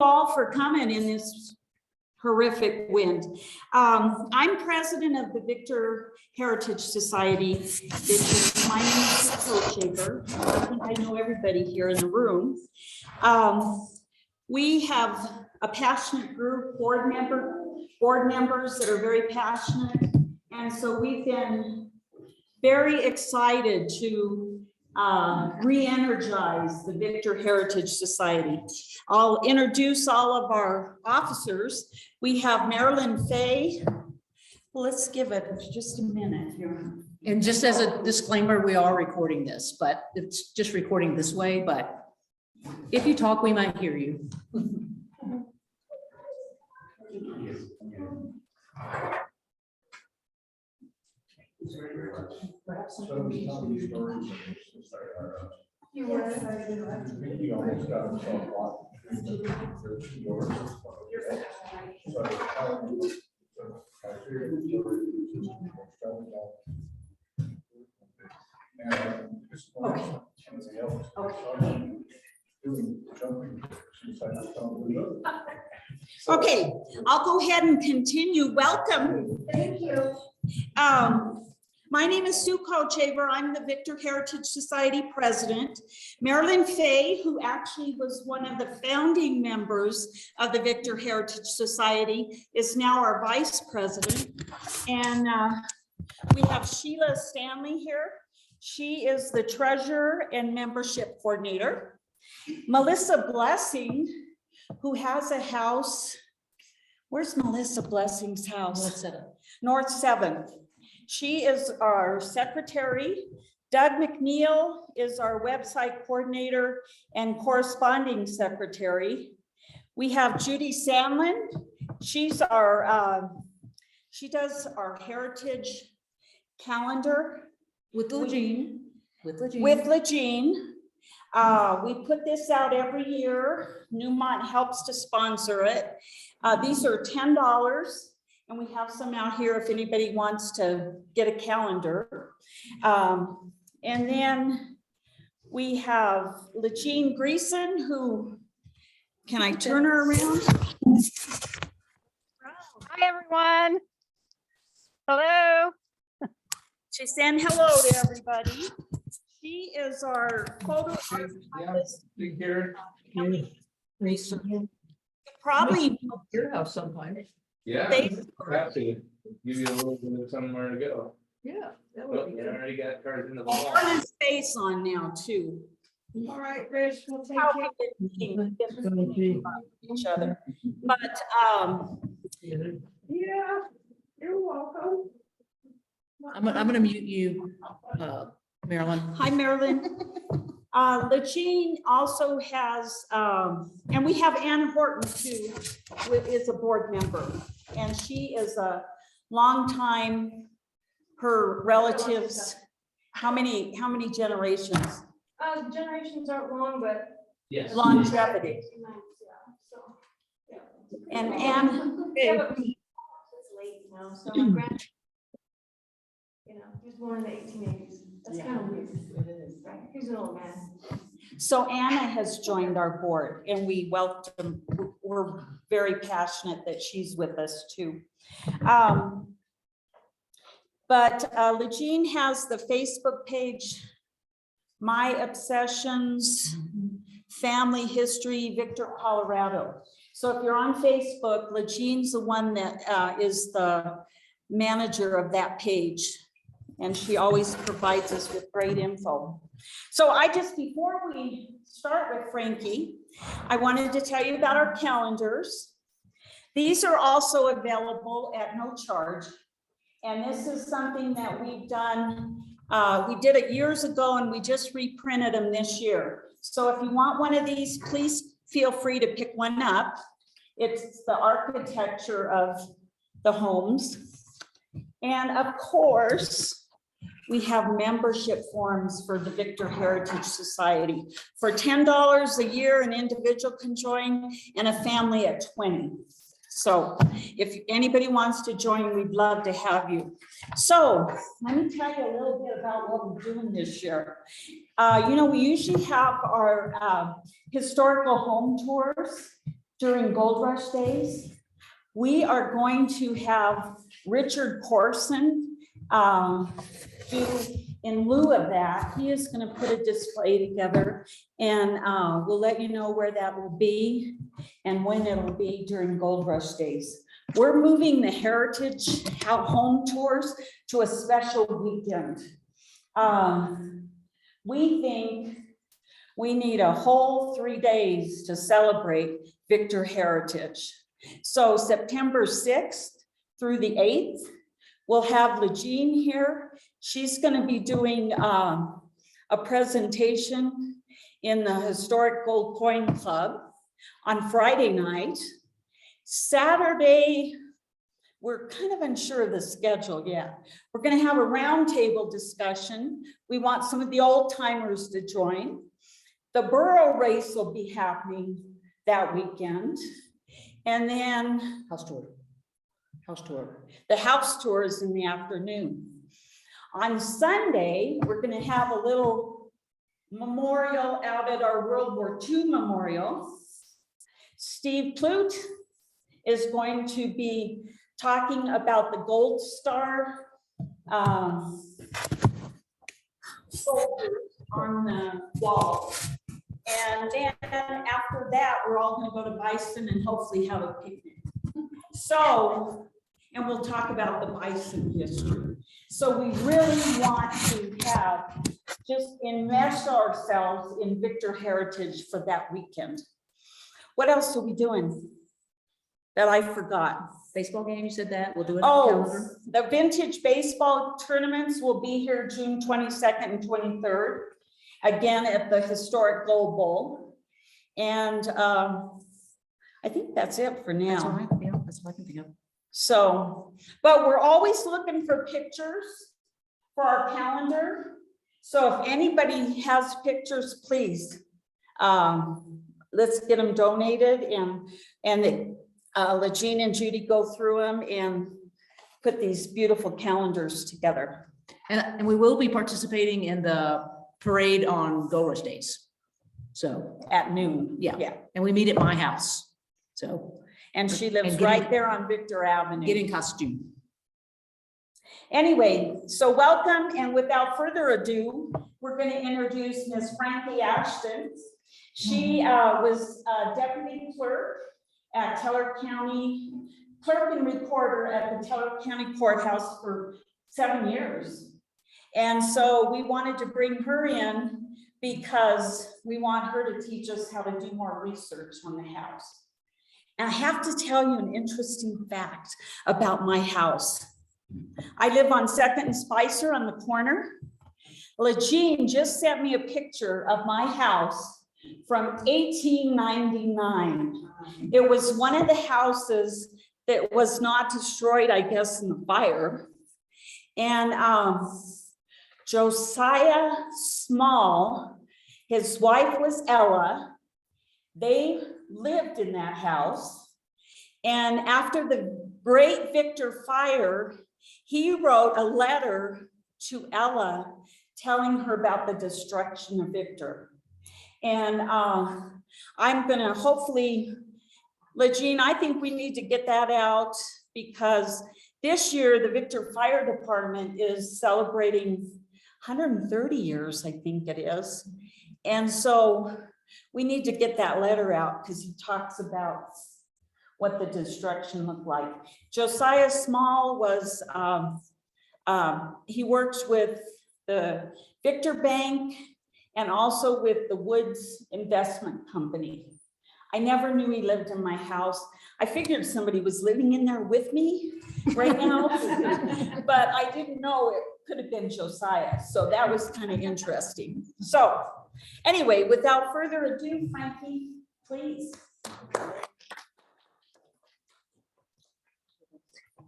all for coming in this horrific wind. I'm president of the Victor Heritage Society. My name is Sue Shaver. I think I know everybody here in the room. We have a passionate group, board members that are very passionate. And so we've been very excited to re-energize the Victor Heritage Society. I'll introduce all of our officers. We have Marilyn Fay. Let's give it just a minute here. And just as a disclaimer, we are recording this, but it's just recording this way, but if you talk, we might hear you. Okay, I'll go ahead and continue. Welcome. Thank you. My name is Sue Shaver. I'm the Victor Heritage Society president. Marilyn Fay, who actually was one of the founding members of the Victor Heritage Society, is now our vice president. And we have Sheila Stanley here. She is the treasurer and membership coordinator. Melissa Blessing, who has a house. Where's Melissa Blessing's house? North 7th. She is our secretary. Doug McNeil is our website coordinator and corresponding secretary. We have Judy Sandlin. She's our, she does our heritage calendar. With Lejean. With Lejean. We put this out every year. Newmont helps to sponsor it. These are $10. And we have some out here if anybody wants to get a calendar. And then we have Lejean Greason, who, can I turn her around? Hi, everyone. Hello. She's saying hello to everybody. She is our photo archivist. Probably Your house sometime. Yeah, They- happy to give you a little bit of somewhere to go. Yeah, that Well, would be you good. already got cars in the turn wall. his face on now too. All right, Rich, we'll take How you. we can get each other. But Yeah, you're welcome. I'm gonna mute you, Marilyn. hi, Marilyn. Lejean also has, and we have Ann Horton too, who is a board member. And she is a longtime, her relatives, how many generations? Generations aren't long, but. Yes. Longevity. Yeah. And Ann, Yeah, but it's late now, so my grand. You know, he was born in the 1880s. That's kind of weird. Right, he's an old man. so Anna has joined our board and we welcome, we're very passionate that she's with us too. But Lejean has the Facebook page, My Obsessions, Family History, Victor, Colorado. So if you're on Facebook, Lejean's the one that is the manager of that page. And she always provides us with great info. So before we start with Frankie, I wanted to tell you about our calendars. These are also available at no charge. And this is something that we've done. We did it years ago and we just reprinted them this year. So if you want one of these, please feel free to pick one up. It's the architecture of the homes. And of course, we have membership forms for the Victor Heritage Society. For $10 a year, an individual can join and a family at 20. So if anybody wants to join, we'd love to have you. So let me tell you a little bit about what we're doing this year. We usually have our historical home tours during Gold Rush days. We are going to have Richard Corson do, in lieu of that, he is going to put a display together, and we'll let you know where that will be and when it'll be during Gold Rush days. We're moving the Heritage Home Tours to a special weekend. We think we need a whole 3 days to celebrate Victor Heritage. So September 6th through the 8th, we'll have Legine here. She's going to be doing a presentation in the Historic Gold Coin Club on Friday night. Saturday, we're kind of unsure of the schedule yet. We're going to have a roundtable discussion. We want some of the old timers to join. The borough race will be happening that weekend. And then House tour. the house tour is in the afternoon. On Sunday, we're going to have a little memorial out at our World War II memorial. Steve Plute is going to be talking about the Gold Star soldiers on the wall. And then after that, we're all going to go to Bison and hopefully have a picnic. So, and we'll talk about the Bison history. So we really want to have, just enmesh ourselves in Victor Heritage for that weekend. What else are we doing that I forgot? Baseball game, you said that, we'll do it on the calendar. The vintage baseball tournaments will be here June 22nd and 23rd, again at the historic Gold Bowl. And I think that's it for That's all now. right, yeah, that's what I can think of. So, but we're always looking for pictures for our calendar. So if anybody has pictures, please, let's get them donated, and Legine and Judy go through them and put these beautiful calendars together. And we will be participating in the parade on Gold Rush days. So, At noon. yeah, and we meet at my house. So And she lives And get right in- there on Victor Avenue. get in costume. Anyway, so welcome, and without further ado, we're going to introduce Miss Frankie Ashton. She was deputy clerk at Teller County, clerk and recorder at the Teller County Courthouse for 7 years. And so we wanted to bring her in because we want her to teach us how to do more research on the house. And I have to tell you an interesting fact about my house. I live on 2nd and Spicer on the corner. Legine just sent me a picture of my house from 1899. It was one of the houses that was not destroyed, I guess, in the fire. And Josiah Small, his wife was Ella. They lived in that house. And after the Great Victor Fire, he wrote a letter to Ella telling her about the destruction of Victor. And I'm gonna hopefully, Legine, I think we need to get that out, because this year the Victor Fire Department is celebrating 130 years, I think it is. And so we need to get that letter out, because he talks about what the destruction looked like. Josiah Small was, he worked with the Victor Bank and also with the Woods Investment Company. I never knew he lived in my house. I figured somebody was living in there with me right now, but I didn't know it could have been Josiah. So that was kind of interesting. So anyway, without further ado, Frankie, please.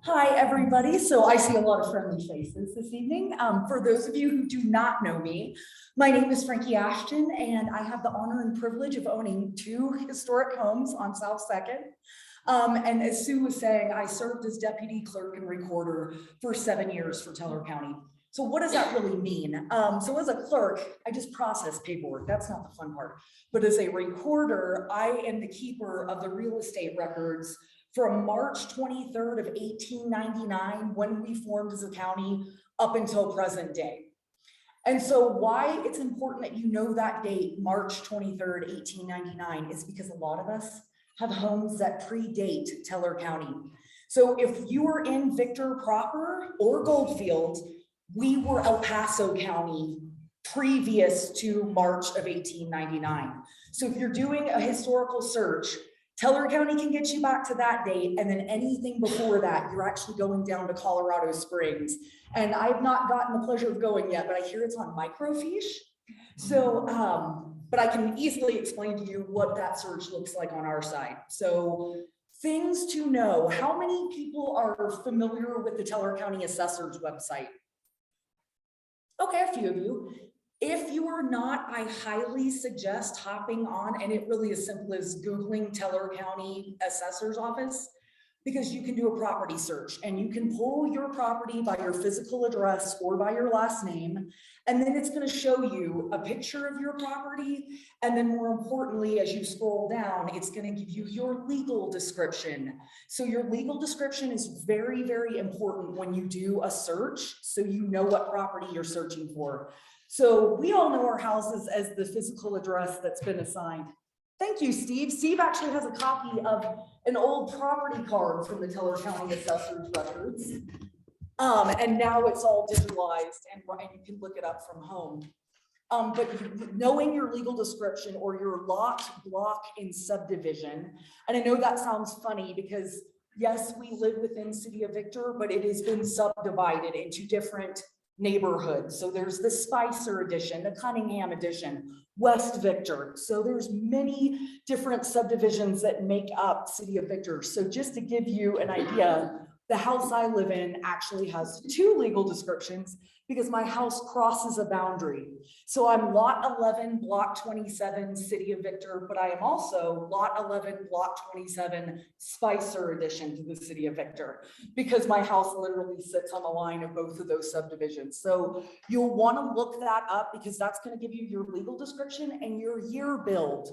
Hi, everybody. So I see a lot of friendly faces this evening. For those of you who do not know me, my name is Frankie Ashton, and I have the honor and privilege of owning 2 historic homes on South 2nd. And as Sue was saying, I served as deputy clerk and recorder for 7 years for Teller County. So what does that really mean? So as a clerk, I just process paperwork. That's not the fun part. But as a recorder, I am the keeper of the real estate records from March 23rd of 1899, when we formed as a county, up until present day. And so why it's important that you know that date, March 23rd, 1899, is because a lot of us have homes that predate Teller County. So if you were in Victor proper or Goldfield, we were El Paso County previous to March of 1899. So if you're doing a historical search, Teller County can get you back to that date, and then anything before that, you're actually going down to Colorado Springs. And I've not gotten the pleasure of going yet, but I hear it's on microfiche. So, but I can easily explain to you what that search looks like on our side. So things to know: how many people are familiar with the Teller County Assessor's website? Okay, a few of you. If you are not, I highly suggest hopping on, and it really is simple as Googling Teller County Assessor's Office, because you can do a property search and you can pull your property by your physical address or by your last name. And then it's going to show you a picture of your property. And then more importantly, as you scroll down, it's going to give you your legal description. So your legal description is very, very important when you do a search, so you know what property you're searching for. So we all know our houses as the physical address that's been assigned. Thank you, Steve. Steve actually has a copy of an old property card from the Teller County Assessor's records. And now it's all digitalized and you can look it up from home. But knowing your legal description or your lot, block, and subdivision, and I know that sounds funny because yes, we live within City of Victor, but it has been subdivided into different neighborhoods. So there's the Spicer edition, the Cunningham edition, West Victor. So there's many different subdivisions that make up City of Victor. So just to give you an idea, the house I live in actually has 2 legal descriptions because my house crosses a boundary. So I'm lot 11, block 27, City of Victor, but I am also lot 11, block 27, Spicer addition to the City of Victor, because my house literally sits on the line of both of those subdivisions. So you'll want to look that up because that's going to give you your legal description and your year build.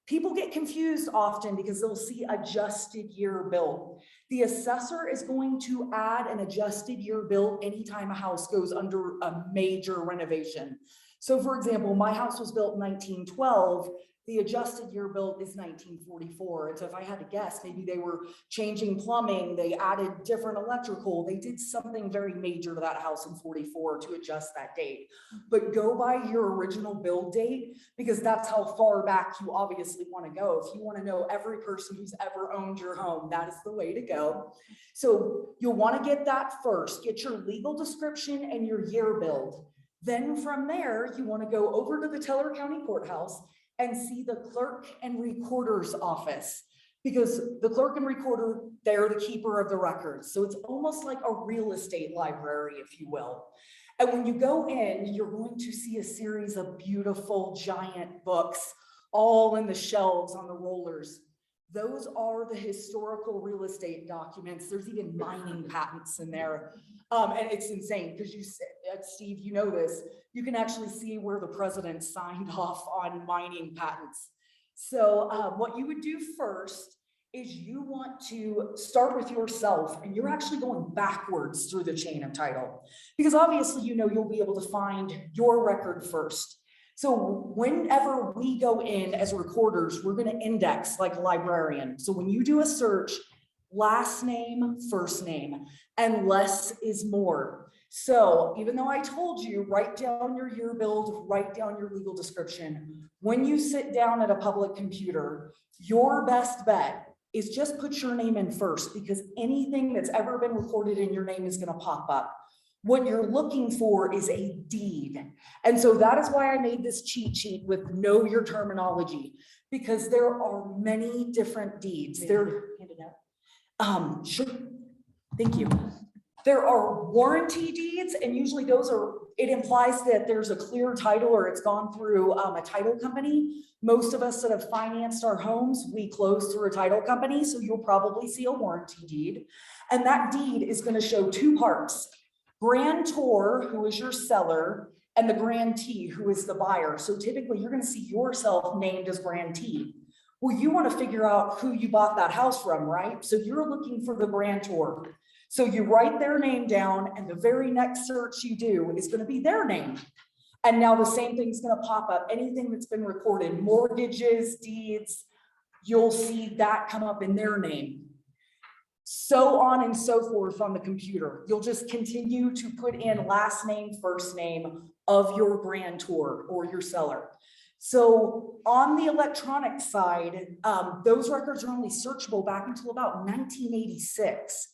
People get confused often because they'll see adjusted year build. The assessor is going to add an adjusted year build anytime a house goes under a major renovation. So for example, my house was built in 1912. The adjusted year build is 1944. And so if I had to guess, maybe they were changing plumbing, they added different electrical, they did something very major to that house in 44 to adjust that date. But go by your original build date, because that's how far back you obviously want to go. If you want to know every person who's ever owned your home, that is the way to go. So you'll want to get that first, get your legal description and your year build. Then from there, you want to go over to the Teller County Courthouse and see the clerk and recorder's office, because the clerk and recorder, they're the keeper of the records. So it's almost like a real estate library, if you will. And when you go in, you're going to see a series of beautiful giant books, all in the shelves on the rollers. Those are the historical real estate documents. There's even mining patents in there. And it's insane because you said, Steve, you know this, you can actually see where the president signed off on mining patents. So what you would do first is you want to start with yourself, and you're actually going backwards through the chain of title, because obviously, you know, you'll be able to find your record first. So whenever we go in as recorders, we're going to index like a librarian. So when you do a search, last name, first name, and less is more. So even though I told you, write down your year build, write down your legal description, when you sit down at a public computer, your best bet is just put your name in first, because anything that's ever been recorded in your name is going to pop up. What you're looking for is a deed. And so that is why I made this cheat sheet with know your terminology, because there are many different deeds. Sure. Thank you. There are warranty deeds, and usually those are, it implies that there's a clear title or it's gone through a title company. Most of us that have financed our homes, we close through a title company, so you'll probably see a warranty deed. And that deed is going to show 2 parts. Grantor, who is your seller, and the grantee, who is the buyer. So typically you're gonna see yourself named as grantee. Well, you wanna figure out who you bought that house from, right? So you're looking for the grantor. So you write their name down, and the very next search you do is gonna be their name. And now the same thing's gonna pop up, anything that's been recorded, mortgages, deeds, you'll see that come up in their name. So on and so forth on the computer. You'll just continue to put in last name, first name of your grantor or your seller. So on the electronic side, those records are only searchable back until about 1986.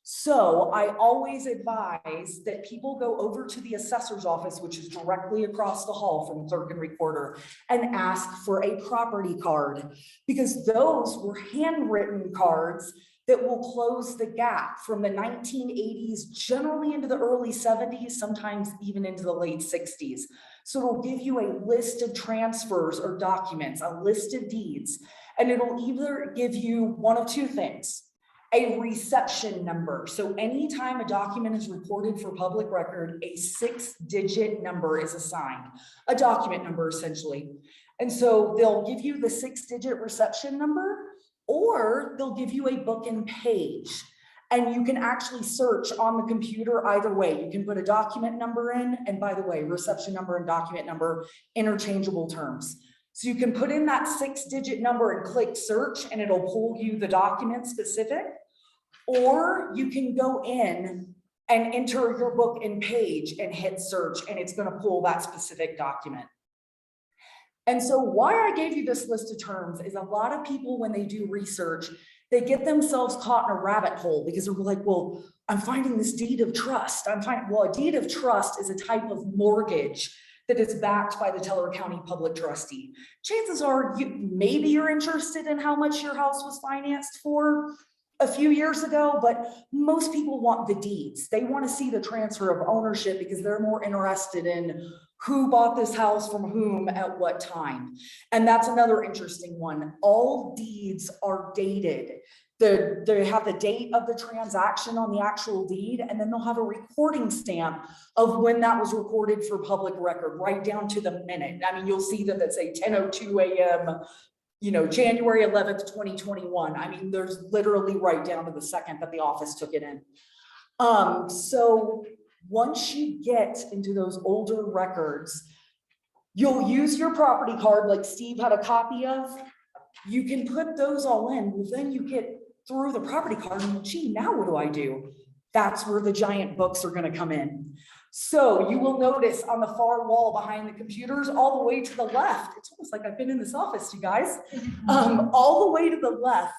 So I always advise that people go over to the assessor's office, which is directly across the hall from clerk and recorder, and ask for a property card, because those were handwritten cards that will close the gap from the 1980s, generally into the early 70s, sometimes even into the late 60s. So it'll give you a list of transfers or documents, a list of deeds, and it'll either give you one of two things: a reception number. So anytime a document is recorded for public record, a 6-digit number is assigned, a document number essentially. And so they'll give you the 6-digit reception number, or they'll give you a book and page. And you can actually search on the computer either way. You can put a document number in, and by the way, reception number and document number, interchangeable terms. So you can put in that 6-digit number and click search, and it'll pull you the document specific. Or you can go in and enter your book and page and hit search, and it's going to pull that specific document. And so why I gave you this list of terms is a lot of people, when they do research, they get themselves caught in a rabbit hole because they're like, well, I'm finding this deed of trust. Well, a deed of trust is a type of mortgage that is backed by the Teller County Public Trustee. Chances are maybe you're interested in how much your house was financed for a few years ago, but most people want the deeds. They want to see the transfer of ownership because they're more interested in who bought this house from whom at what time. And that's another interesting one. All deeds are dated. They have the date of the transaction on the actual deed, and then they'll have a recording stamp of when that was recorded for public record, right down to the minute. I mean, you'll see that it's a 10:02 a.m., January 11th, 2021. I mean, there's literally right down to the second that the office took it in. So once you get into those older records, you'll use your property card like Steve had a copy of. You can put those all in. Well, then you get through the property card and, gee, now what do I do? That's where the giant books are going to come in. So you will notice on the far wall behind the computers, all the way to the left, it's almost like I've been in this office, you guys, all the way to the left.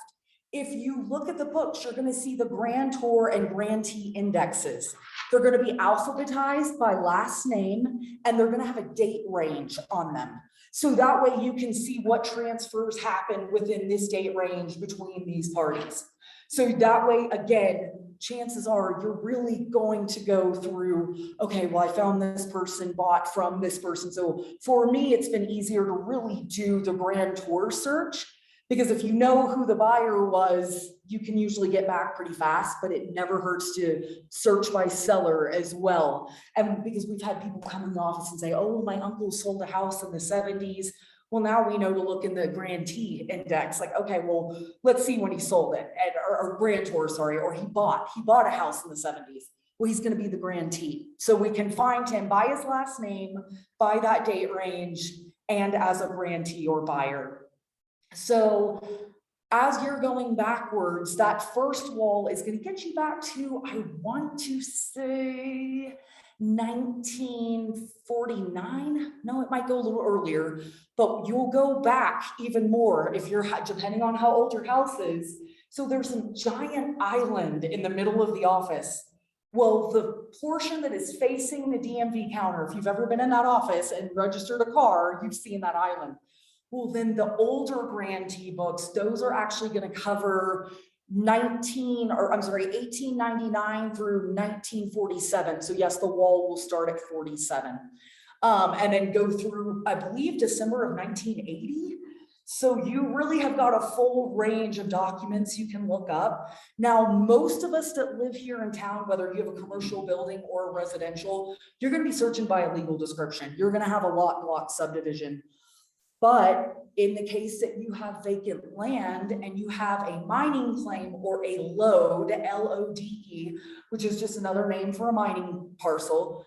If you look at the books, you're going to see the grantor and grantee indexes. They're going to be alphabetized by last name, and they're going to have a date range on them. So that way you can see what transfers happen within this date range between these parties. So that way, again, chances are you're really going to go through, okay, well, I found this person bought from this person. So for me, it's been easier to really do the grantor search, because if you know who the buyer was, you can usually get back pretty fast, but it never hurts to search by seller as well. And because we've had people come in the office and say, oh, my uncle sold a house in the 70s. Well, now we know to look in the grantee index, like, okay, well, let's see when he sold it, or grantor, sorry, or he bought a house in the 70s. Well, he's going to be the grantee. So we can find him by his last name, by that date range, and as a grantee or buyer. So as you're going backwards, that first wall is going to get you back to, I want to say, 1949. No, it might go a little earlier, but you'll go back even more if you're, depending on how old your house is. So there's a giant island in the middle of the office. Well, the portion that is facing the DMV counter, if you've ever been in that office and registered a car, you've seen that island. Well, then the older grantee books, those are actually going to cover 1899 through 1947. So yes, the wall will start at 47, and then go through, I believe, December of 1980. So you really have got a full range of documents you can look up. Now, most of us that live here in town, whether you have a commercial building or a residential, you're gonna be searching by a legal description. You're gonna have a lot block subdivision. But in the case that you have vacant land and you have a mining claim or a load, LODE, which is just another name for a mining parcel,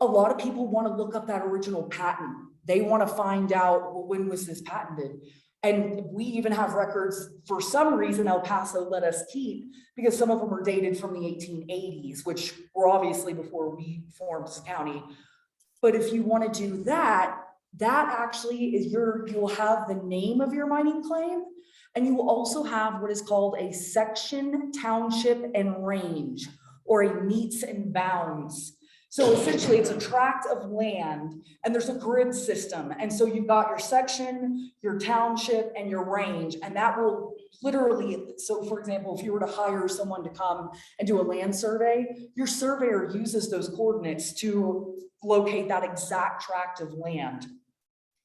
a lot of people want to look up that original patent. They want to find out, well, when was this patented? And we even have records, for some reason, El Paso let us keep, because some of them are dated from the 1880s, which were obviously before we formed this county. But if you want to do that, that actually is you'll have the name of your mining claim, and you will also have what is called a section, township, and range, or a meets and bounds. So essentially it's a tract of land and there's a grid system. And so you've got your section, your township, and your range, and that will literally, so for example, if you were to hire someone to come and do a land survey, your surveyor uses those coordinates to locate that exact tract of land.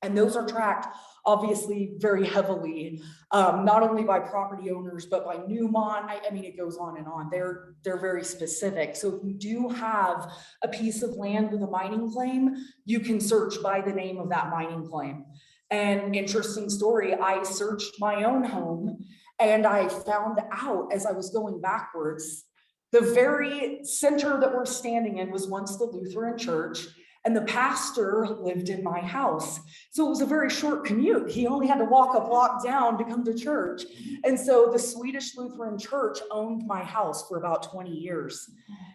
And those are tracked obviously very heavily, not only by property owners, but by Newmont. I mean, it goes on and on. They're very specific. So if you do have a piece of land with a mining claim, you can search by the name of that mining claim. And interesting story, I searched my own home and I found out as I was going backwards, the very center that we're standing in was once the Lutheran church. And the pastor lived in my house. So it was a very short commute. He only had to walk a block down to come to church. And so the Swedish Lutheran church owned my house for about 20 years.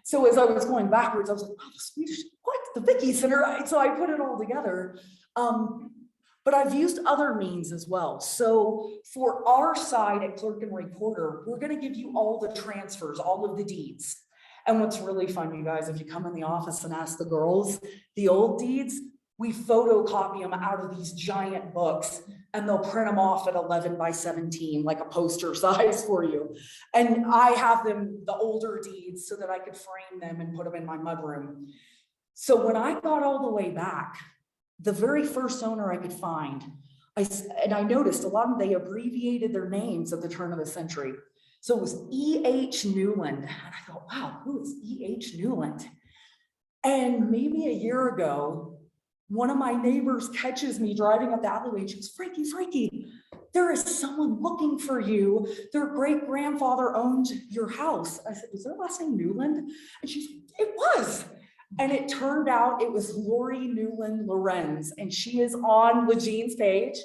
So as I was going backwards, I was like, oh, the Swedish, what? The Vicky Center. So I put it all together. But I've used other means as well. So for our side at Clerk and Recorder, we're gonna give you all the transfers, all of the deeds. And what's really fun, you guys, if you come in the office and ask the girls, the old deeds, we photocopy them out of these giant books and they'll print them off at 11 by 17, like a poster size for you. And I have them, the older deeds, so that I could frame them and put them in my mudroom. So when I got all the way back, the very first owner I could find, I noticed a lot of them, they abbreviated their names at the turn of the century. So it was E.H. Newland. And I thought, wow, who is E.H. Newland? And maybe a year ago, one of my neighbors catches me driving up the alleyway and she goes, Frankie, there is someone looking for you. Their great grandfather owned your house. I said, is their last name Newland? And she's, it was. And it turned out it was Lori Newland Lorenz, and she is on Lejean's page,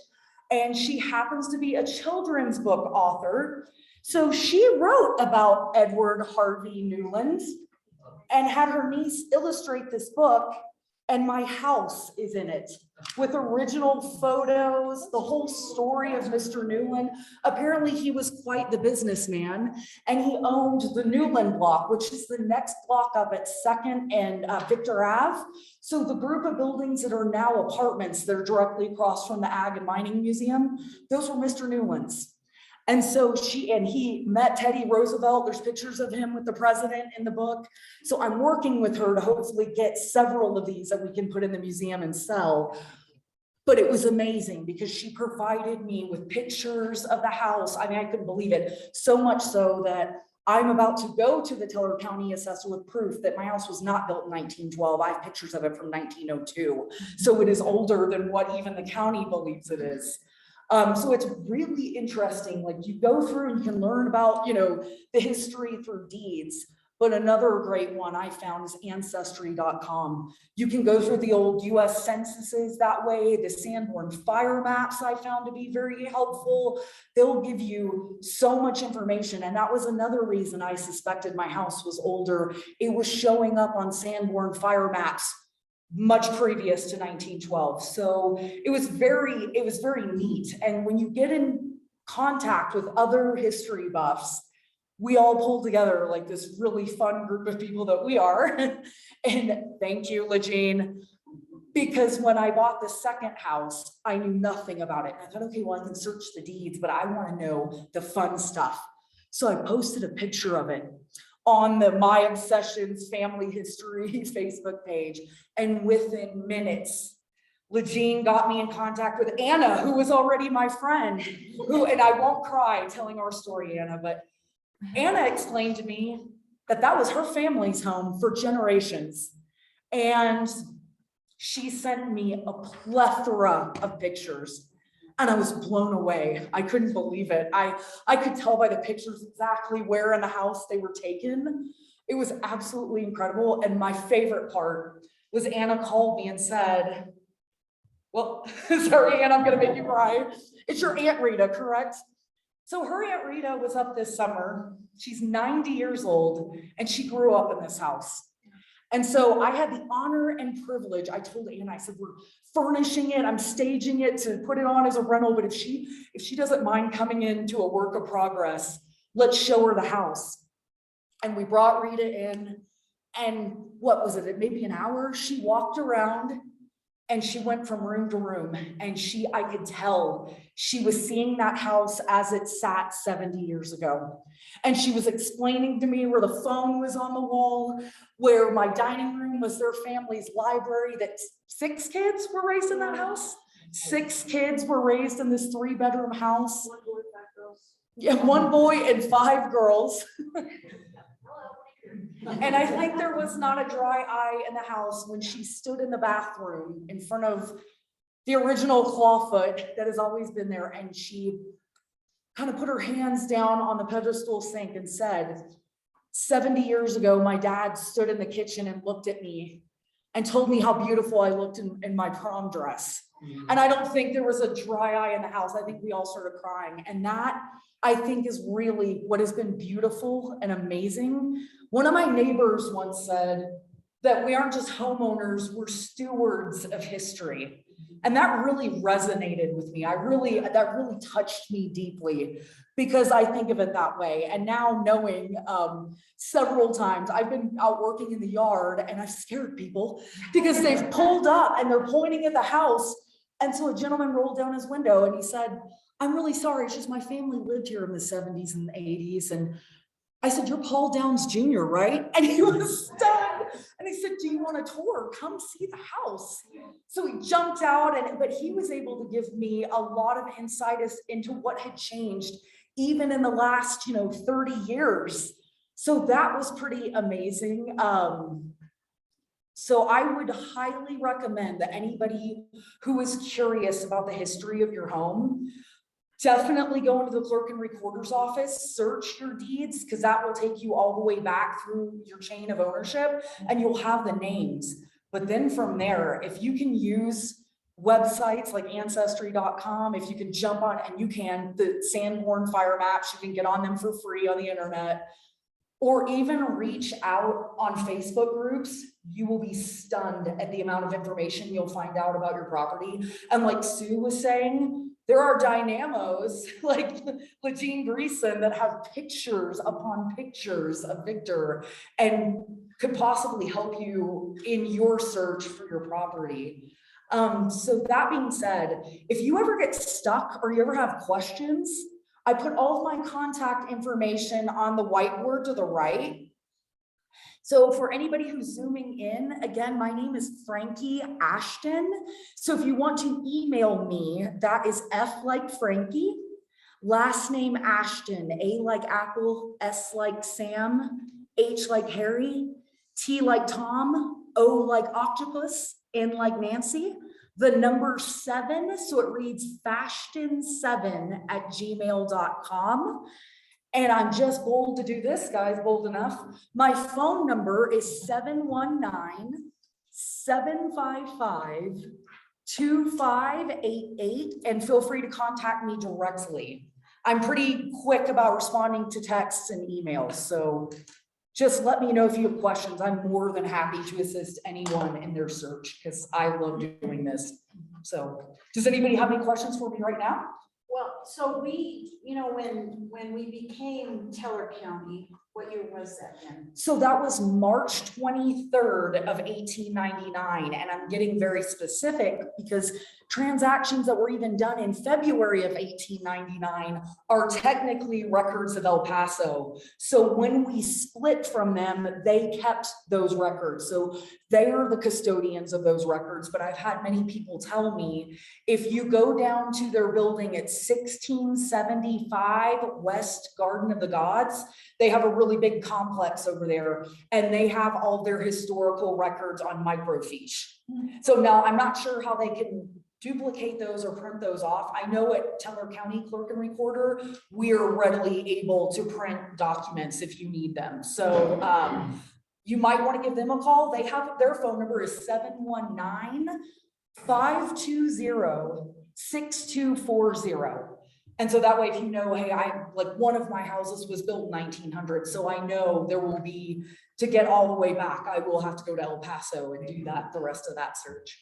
and she happens to be a children's book author. So she wrote about Edward Harvey Newland and had her niece illustrate this book, and my house is in it with original photos, the whole story of Mr. Newland. Apparently he was quite the businessman, and he owned the Newland block, which is the next block up at 2nd and Victor Ave. So the group of buildings that are now apartments that are directly across from the Ag and Mining Museum, those were Mr. Newland's. And so he met Teddy Roosevelt. There's pictures of him with the president in the book. So I'm working with her to hopefully get several of these that we can put in the museum and sell. But it was amazing because she provided me with pictures of the house. I mean, I couldn't believe it. So much so that I'm about to go to the Teller County assessor with proof that my house was not built in 1912. I have pictures of it from 1902. So it is older than what even the county believes it is. So it's really interesting. Like you go through and you can learn about, the history through deeds. But another great one I found is ancestry.com. You can go through the old US censuses that way. The Sanborn fire maps I found to be very helpful. They'll give you so much information. And that was another reason I suspected my house was older. It was showing up on Sanborn fire maps much previous to 1912. So it was very neat. And when you get in contact with other history buffs, we all pull together like this really fun group of people that we are. And thank you, Lejean, because when I bought the second house, I knew nothing about it. I thought, okay, well, I can search the deeds, but I want to know the fun stuff. So I posted a picture of it on the My Obsessions Family History Facebook page. And within minutes, Legine got me in contact with Anna, who was already my friend, and I won't cry telling our story, Anna, but Anna explained to me that that was her family's home for generations. And she sent me a plethora of pictures and I was blown away. I couldn't believe it. I could tell by the pictures exactly where in the house they were taken. It was absolutely incredible. And my favorite part was Anna called me and said, well, sorry, Anna, I'm gonna make you cry. It's your Aunt Rita, correct? So her Aunt Rita was up this summer. She's 90 years old and she grew up in this house. And so I had the honor and privilege. I told Anna, I said, we're furnishing it. I'm staging it to put it on as a rental. But if she doesn't mind coming into a work of progress, let's show her the house. And we brought Rita in. And what was it? Maybe an hour. She walked around and she went from room to room. And I could tell she was seeing that house as it sat 70 years ago. And she was explaining to me where the phone was on the wall, where my dining room was their family's library, that 6 kids were raised in that house. 6 kids were raised in this 3-bedroom house. 1 boy, 5 girls. Yeah, 1 boy and 5 girls. And I think there was not a dry eye in the house when she stood in the bathroom in front of the original clawfoot that has always been there. And she kind of put her hands down on the pedestal sink and said, 70 years ago, my dad stood in the kitchen and looked at me and told me how beautiful I looked in my prom dress. And I don't think there was a dry eye in the house. I think we all started crying. And that, I think, is really what has been beautiful and amazing. One of my neighbors once said that we aren't just homeowners, we're stewards of history. And that really resonated with me. That really touched me deeply because I think of it that way. And now knowing several times I've been out working in the yard and I've scared people because they've pulled up and they're pointing at the house. And so a gentleman rolled down his window and he said, I'm really sorry. It's just my family lived here in the 70s and 80s. And I said, you're Paul Downs Jr., right? And he was stunned. And he said, do you want a tour? Come see the house. So he jumped out, but he was able to give me a lot of insight into what had changed even in the last, 30 years. So that was pretty amazing. So I would highly recommend that anybody who is curious about the history of your home, definitely go into the clerk and recorder's office, search your deeds, because that will take you all the way back through your chain of ownership and you'll have the names. But then from there, if you can use websites like ancestry.com, if you can jump on, and you can, the Sanborn fire maps, you can get on them for free on the internet, or even reach out on Facebook groups, you will be stunned at the amount of information you'll find out about your property. And like Sue was saying, there are dynamos like Legine Greason that have pictures upon pictures of Victor and could possibly help you in your search for your property. So that being said, if you ever get stuck or you ever have questions, I put all of my contact information on the whiteboard to the right. So for anybody who's zooming in, again, my name is Frankie Ashton. So if you want to email me, that is F like Frankie, last name Ashton, A like Apple, S like Sam, H like Harry, T like Tom, O like Octopus, N like Nancy, the number 7, so it reads fashton7@gmail.com. And I'm just bold to do this, guys, bold enough. My phone number is 719-755-2588, and feel free to contact me directly. I'm pretty quick about responding to texts and emails, so just let me know if you have questions. I'm more than happy to assist anyone in their search because I love doing this. So does anybody have any questions for me right now? Well, so we, when we became Teller County, What year was that then? So that was March 23rd of 1899, and I'm getting very specific because transactions that were even done in February of 1899 are technically records of El Paso. So when we split from them, they kept those records. So they are the custodians of those records, but I've had many people tell me, if you go down to their building at 1675 West Garden of the Gods, they have a really big complex over there, and they have all their historical records on microfiche. So now I'm not sure how they can duplicate those or print those off. I know at Teller County Clerk and Recorder, we are readily able to print documents if you need them. So you might want to give them a call. They have, their phone number is 719-520-6240. And so that way, if you know, hey, one of my houses was built in 1900, so I know there will be, to get all the way back, I will have to go to El Paso and do that, the rest of that search.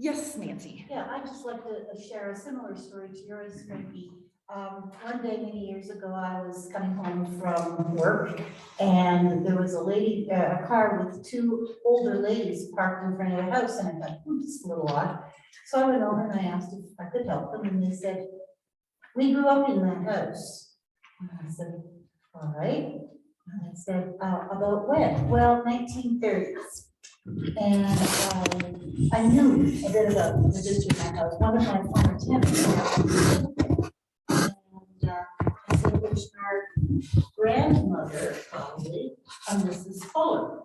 Yes, Nancy. Yeah, I'd just like to share a similar story to yours, Frankie. One day many years ago, I was coming home from work, and there was a lady, a car with two older ladies parked in front of the house, and I thought, this is a little odd. So I went over and I asked if I could help them, and they said, we grew up in that house. And I said, all right. And I said, about when? Well, 1930s. And I knew a bit about the history of my house. One of my former tenants. And I said, which our grandmother probably, a Mrs. Fuller.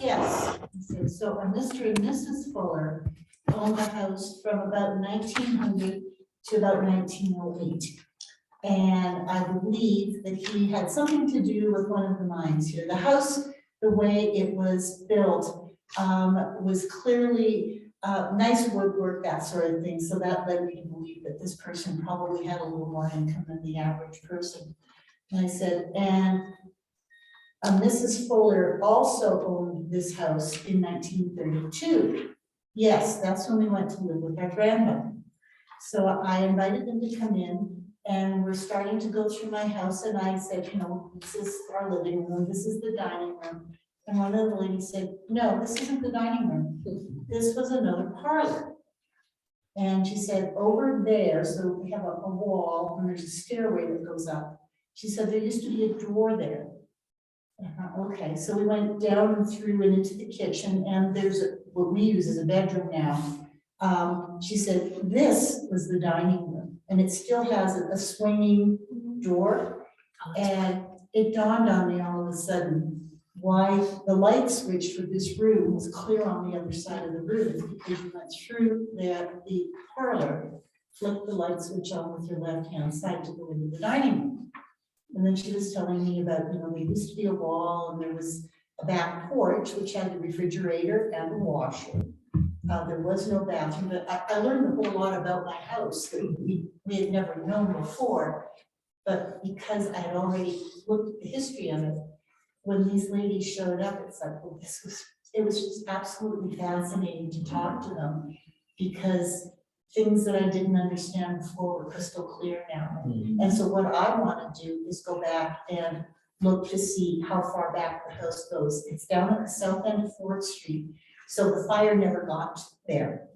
Yes. I said, so a Mr. and Mrs. Fuller owned the house from about 1900 to about 1908. And I believe that he had something to do with one of the mines here. The house, the way it was built, was clearly nice woodwork, that sort of thing. So that led me to believe that this person probably had a little more income than the average person. And I said, and Mrs. Fuller also owned this house in 1932. Yes, that's when we went to live with our grandmother. So I invited them to come in, and we're starting to go through my house, and I said, you know, this is our living room, this is the dining room. And one of the ladies said, no, this isn't the dining room. This was another parlor. And she said, over there, so we have a wall, and there's a stairway that goes up. She said, there used to be a door there. Okay, so we went down and through and into the kitchen, and there's what we use as a bedroom now. She said, this was the dining room, and it still has a swinging door. And it dawned on me all of a sudden why the light switch for this room was clear on the other side of the room, is because you went through the parlor, flipped the light switch on with your left-hand side to go into the dining room. And then she was telling me about, you know, there used to be a wall, and there was a back porch, which had the refrigerator and the washer. There was no bathroom, but I learned a whole lot about my house that we had never known before. But because I had already looked at the history of it, when these ladies showed up, it's like, well, it was just absolutely fascinating to talk to them, because things that I didn't understand before were crystal clear now. And so what I want to do is go back and look to see how far back the house goes. It's down at the south end of 4th Street. So the fire never got there.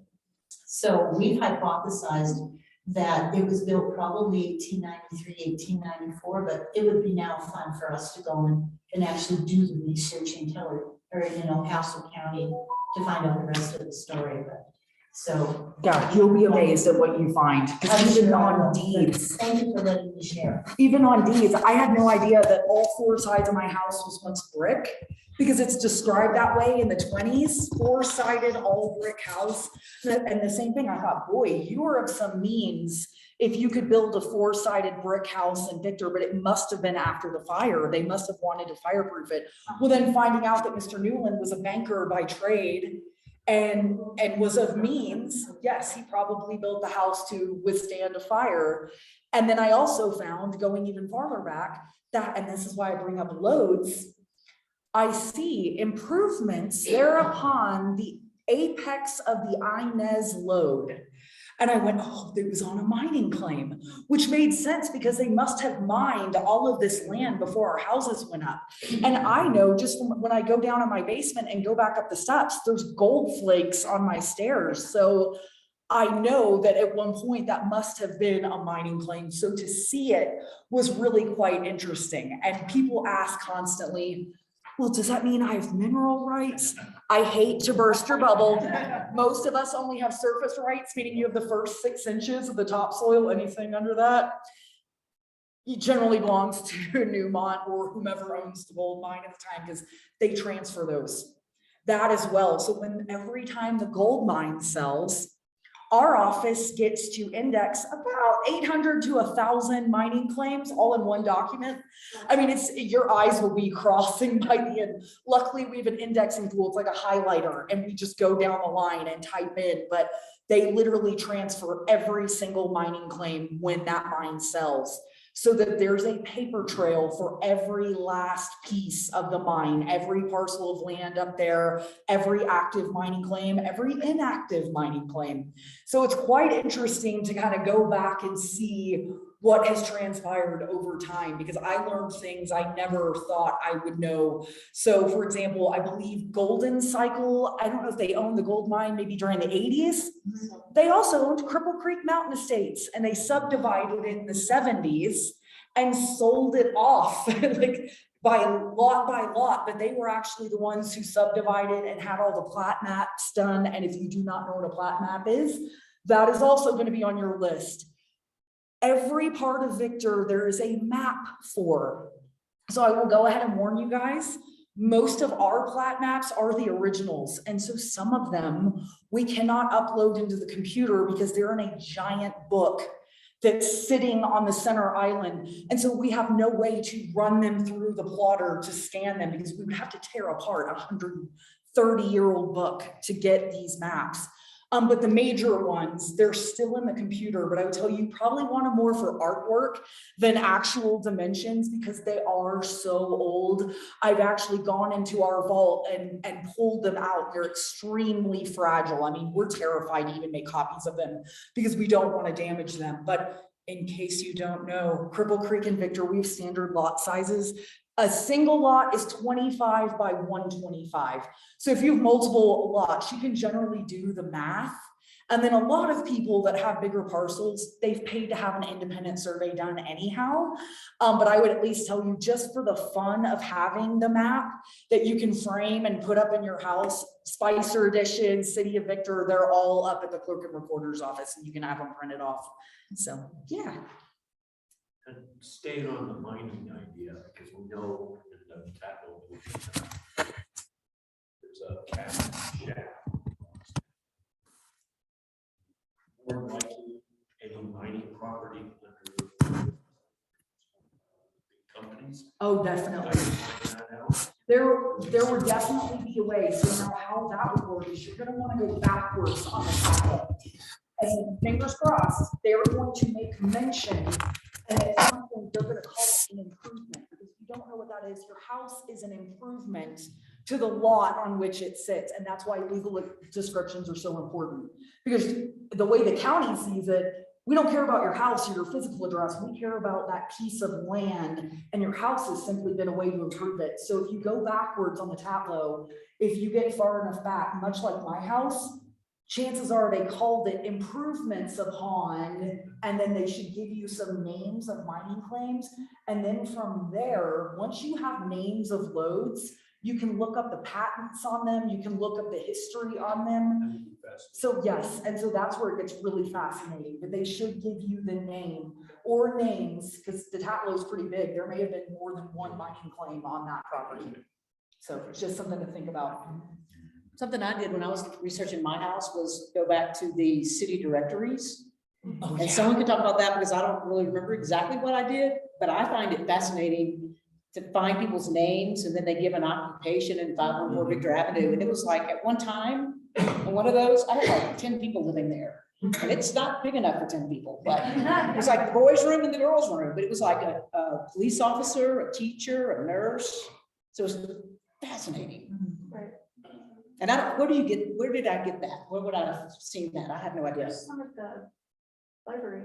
So we've hypothesized that it was built probably 1893, 1894, but it would be now fun for us to go and actually do the research in Teller, or Hassel County, to find out the rest of the story. But so Yeah, you'll be amazed at what you find. 'Cause even on deeds, thank you for letting me share. even on deeds, I had no idea that all 4 sides of my house was once brick, because it's described that way in the 20s, 4-sided all brick house. And the same thing, I thought, boy, you are of some means if you could build a 4-sided brick house in Victor, but it must have been after the fire. They must have wanted to fireproof it. Well, then finding out that Mr. Newland was a banker by trade and was of means, yes, he probably built the house to withstand a fire. And then I also found, going even farther back, that, and this is why I bring up loads, I see improvements thereupon the apex of the Inez load. And I went, oh, it was on a mining claim, which made sense because they must have mined all of this land before our houses went up. And I know just from when I go down in my basement and go back up the steps, there's gold flakes on my stairs. So I know that at one point that must have been a mining claim. So to see it was really quite interesting. And people ask constantly, well, does that mean I have mineral rights? I hate to burst your bubble. Most of us only have surface rights, meaning you have the first 6 inches of the topsoil. Anything under that, it generally belongs to Newmont or whomever owns the gold mine at the time, because they transfer those. That as well. So when every time the gold mine sells, our office gets to index about 800 to 1,000 mining claims all in one document. I mean, your eyes will be crossing by the end. Luckily, we have an indexing tool. It's like a highlighter, and we just go down the line and type in, but they literally transfer every single mining claim when that mine sells, so that there's a paper trail for every last piece of the mine, every parcel of land up there, every active mining claim, every inactive mining claim. So it's quite interesting to kind of go back and see what has transpired over time, because I learned things I never thought I would know. So for example, I believe Golden Cycle, I don't know if they owned the gold mine maybe during the 80s. They also owned Cripple Creek Mountain Estates, and they subdivided it in the 70s and sold it off like by lot, but they were actually the ones who subdivided and had all the plat maps done. And if you do not know what a plat map is, that is also going to be on your list. Every part of Victor, there is a map for. So I will go ahead and warn you guys, most of our plat maps are the originals. And so some of them we cannot upload into the computer because they're in a giant book that's sitting on the center island. And so we have no way to run them through the plotter to scan them, because we would have to tear apart a 130-year-old book to get these maps. But the major ones, they're still in the computer, but I would tell you, you probably want them more for artwork than actual dimensions, because they are so old. I've actually gone into our vault and pulled them out. They're extremely fragile. I mean, we're terrified to even make copies of them because we don't want to damage them. But in case you don't know, Cripple Creek and Victor, we have standard lot sizes. A single lot is 25 by 125. So if you have multiple lots, you can generally do the math. And then a lot of people that have bigger parcels, they've paid to have an independent survey done anyhow. But I would at least tell you, just for the fun of having the map that you can frame and put up in your house, Spicer Edition, City of Victor, they're all up at the clerk and recorder's office, and you can have them printed off. So, yeah. And staying on the mining idea, because we know in the tackle, there's a cat shaft. More than likely, any mining property under big companies. Oh, definitely. There would definitely be a way. So now how that would work is you're going to want to go backwards on the tackle. And fingers crossed, they're going to make mention. And at some point, they're going to call it an improvement, because if you don't know what that is, your house is an improvement to the lot on which it sits. And that's why legal descriptions are so important, because the way the county sees it, we don't care about your house or your physical address. We care about that piece of land, and your house has simply been a way to improve it. So if you go backwards on the tableau, if you get far enough back, much like my house, chances are they called it improvements upon, and then they should give you some names of mining claims. And then from there, once you have names of loads, you can look up the patents on them. You can look up the history on them. So yes, and so that's where it gets really fascinating, but they should give you the name or names, because the tableau is pretty big. There may have been more than one mining claim on that property. So it's just something to think about. Something I did when I was researching my house was go back to the city directories. Oh, And someone could talk about that, because I don't really remember exactly what I did, but I find it fascinating to find people's names, and then they give an occupation in 514 Victor Avenue. And it was like, at one time, in one of those, I had like 10 people living there. And it's not big enough for 10 people, but it was like the boys' room and the girls' room, but it was like a police officer, a teacher, a nurse. So it was fascinating. Right. And where did I get that? Where would I have seen that? I have no idea. There's some at the library.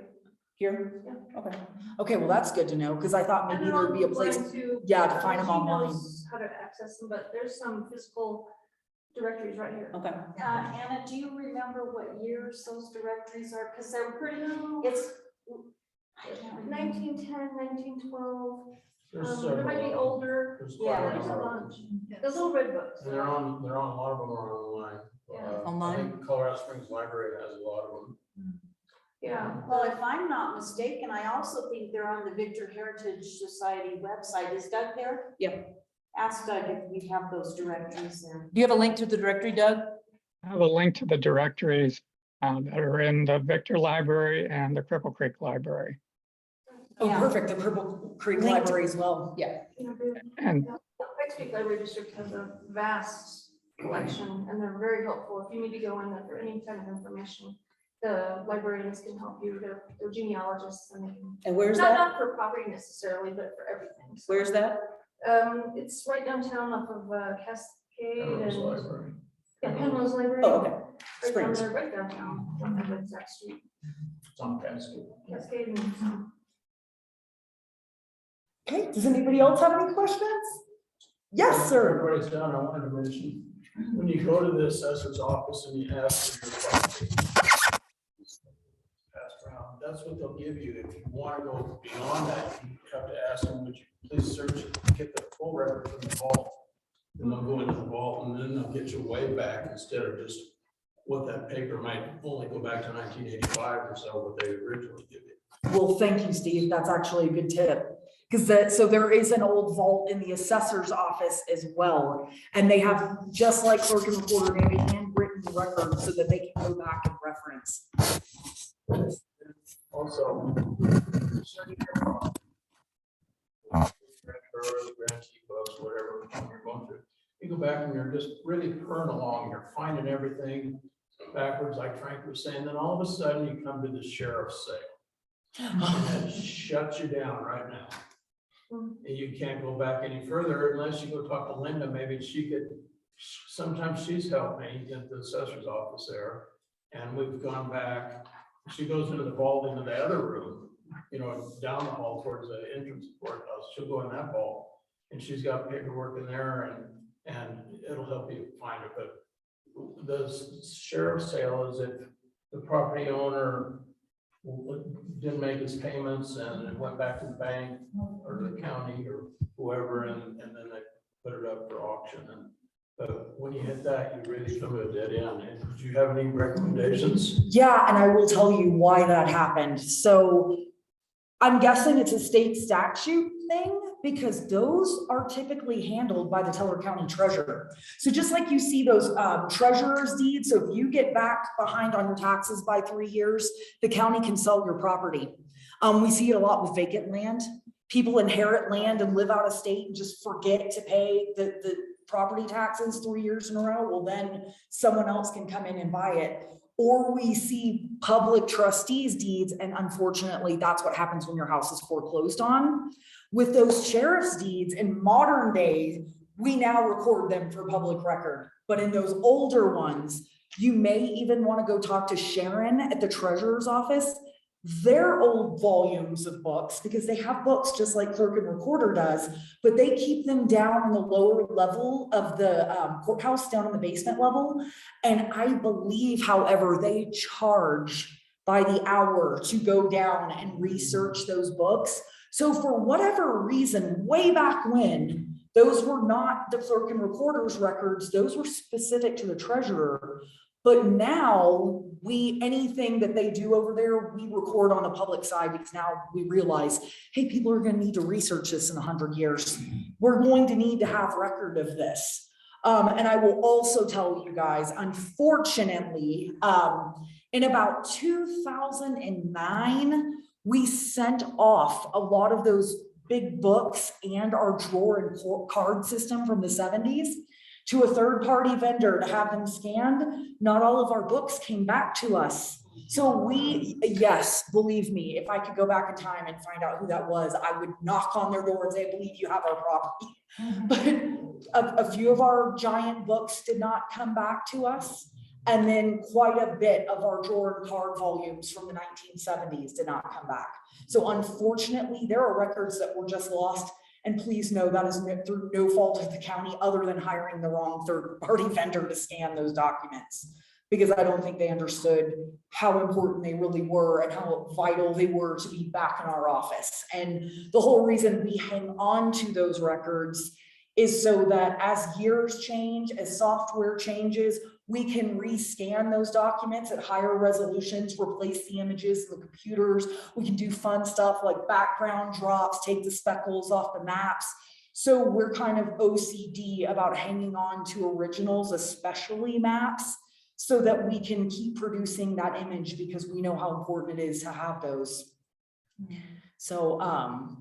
Here? Yeah. Okay. Okay, well, that's good to know, because I thought And maybe they're there'd be a online place. too. yeah, to find 'em She online. knows how to access them, but there's some physical directories right here. Okay. Anna, do you remember what years those directories are? Because they're pretty, it's. I can't remember. 1910, 1912, There's there might be several. older, There's Yeah, quite a there's a number. bunch. The little red books. And they're on, a lot of them are online. Yeah. I Online? think Colorado Springs Library has a lot of them. Yeah. Well, if I'm not mistaken, I also think they're on the Victor Heritage Society website. Is Doug there? Yep. Ask Doug if we have those directories there. Do you have a link to the directory, Doug? I have a link to the directories that are in the Victor Library and the Cripple Creek Library. Oh, Yeah. perfect, the Cripple Creek Linked. Library as well. Yeah. And The Pikes Peak Library District has a vast collection, and they're very helpful. If you need to go in there for any kind of information, the librarians can help you. They're genealogists, and they can, And where's not, that? not for property necessarily, but for everything. So, Where's that? it's right downtown off of Cascade Everyone's and library. Penrose Library. Oh, okay. Right down Springs. there, right downtown, on that exact street. It's on Cascade. Cascade and. Okay, does anybody else have any questions? Yes, sir. Everybody's done, I wanted to mention, when you go to the assessor's office and you ask for your property, passed around, that's what they'll give you. If you want to go beyond that, you have to ask them, would you please search it, get the full record from the vault? And they'll go into the vault and then they'll get you way back instead of just what that paper might only go back to 1985 or so, what they originally give you. Well, thank you, Steve. That's actually a good tip. Because so there is an old vault in the assessor's office as well. And they have, just like clerk and recorder, they have a handwritten record so that they can go back and reference. Also, grantee books, whatever you're going through, you go back and you're just really purring along, you're finding everything backwards, like Frank was saying, then all of a sudden you come to the sheriff's sale. And it shuts you down right now. And you can't go back any further unless you go talk to Linda, maybe she could, sometimes she's helped me at the assessor's office there. And we've gone back, she goes into the vault into the other room, you know, down the hall towards the entrance of the courthouse, she'll go in that vault. And she's got paperwork in there and it'll help you find it, but the sheriff's sale is if the property owner didn't make his payments and it went back to the bank or the county or whoever, and then they put it up for auction. And but when you hit that, you really come to a dead end. And did you have any recommendations? Yeah, and I will tell you why that happened. So I'm guessing it's a state statute thing because those are typically handled by the Teller County Treasurer. So just like you see those treasurer's deeds, so if you get back behind on your taxes by 3 years, the county can sell your property. We see it a lot with vacant land. People inherit land and live out of state and just forget to pay the property taxes 3 years in a row. Well, then someone else can come in and buy it. Or we see public trustees deeds, and unfortunately, that's what happens when your house is foreclosed on. With those sheriff's deeds in modern days, we now record them for public record. But in those older ones, you may even want to go talk to Sharon at the treasurer's office. Their old volumes of books, because they have books just like clerk and recorder does, but they keep them down in the lower level of the courthouse, down in the basement level. And I believe, however, they charge by the hour to go down and research those books. So for whatever reason, way back when, those were not the clerk and recorder's records, those were specific to the treasurer. But now anything that they do over there, we record on the public side because now we realize, hey, people are going to need to research this in 100 years. We're going to need to have record of this. And I will also tell you guys, unfortunately, in about 2009, we sent off a lot of those big books and our drawer and card system from the 70s to a third-party vendor to have them scanned. Not all of our books came back to us. So yes, believe me, if I could go back in time and find out who that was, I would knock on their door and say, I believe you have our property. But a few of our giant books did not come back to us. And then quite a bit of our drawer and card volumes from the 1970s did not come back. So unfortunately, there are records that were just lost. And please know that is through no fault of the county other than hiring the wrong third-party vendor to scan those documents. Because I don't think they understood how important they really were and how vital they were to be back in our office. And the whole reason we hang on to those records is so that as years change, as software changes, we can rescan those documents at higher resolutions, replace the images in the computers. We can do fun stuff like background drops, take the speckles off the maps. So we're kind of OCD about hanging on to originals, especially maps, so that we can keep producing that image because we know how important it is to have those. So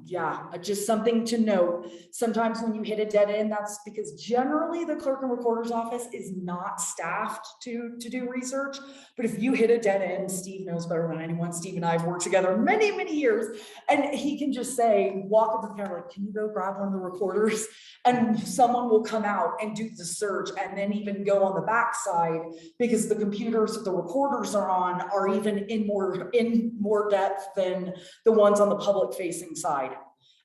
yeah, just something to note. Sometimes when you hit a dead end, that's because generally the clerk and recorder's office is not staffed to do research. But if you hit a dead end, Steve knows better than anyone. Steve and I have worked together many, many years, and he can just say, walk up to the camera, like, can you go grab one of the recorders? And someone will come out and do the search and then even go on the backside because the computers that the recorders are on are even in more depth than the ones on the public facing side.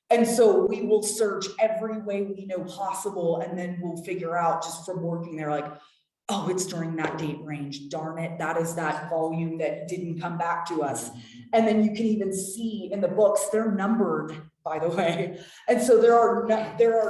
And so we will search every way we know possible. And then we'll figure out just from working there, like, oh, it's during that date range. Darn it. That is that volume that didn't come back to us. And then you can even see in the books, they're numbered, by the way. And so there are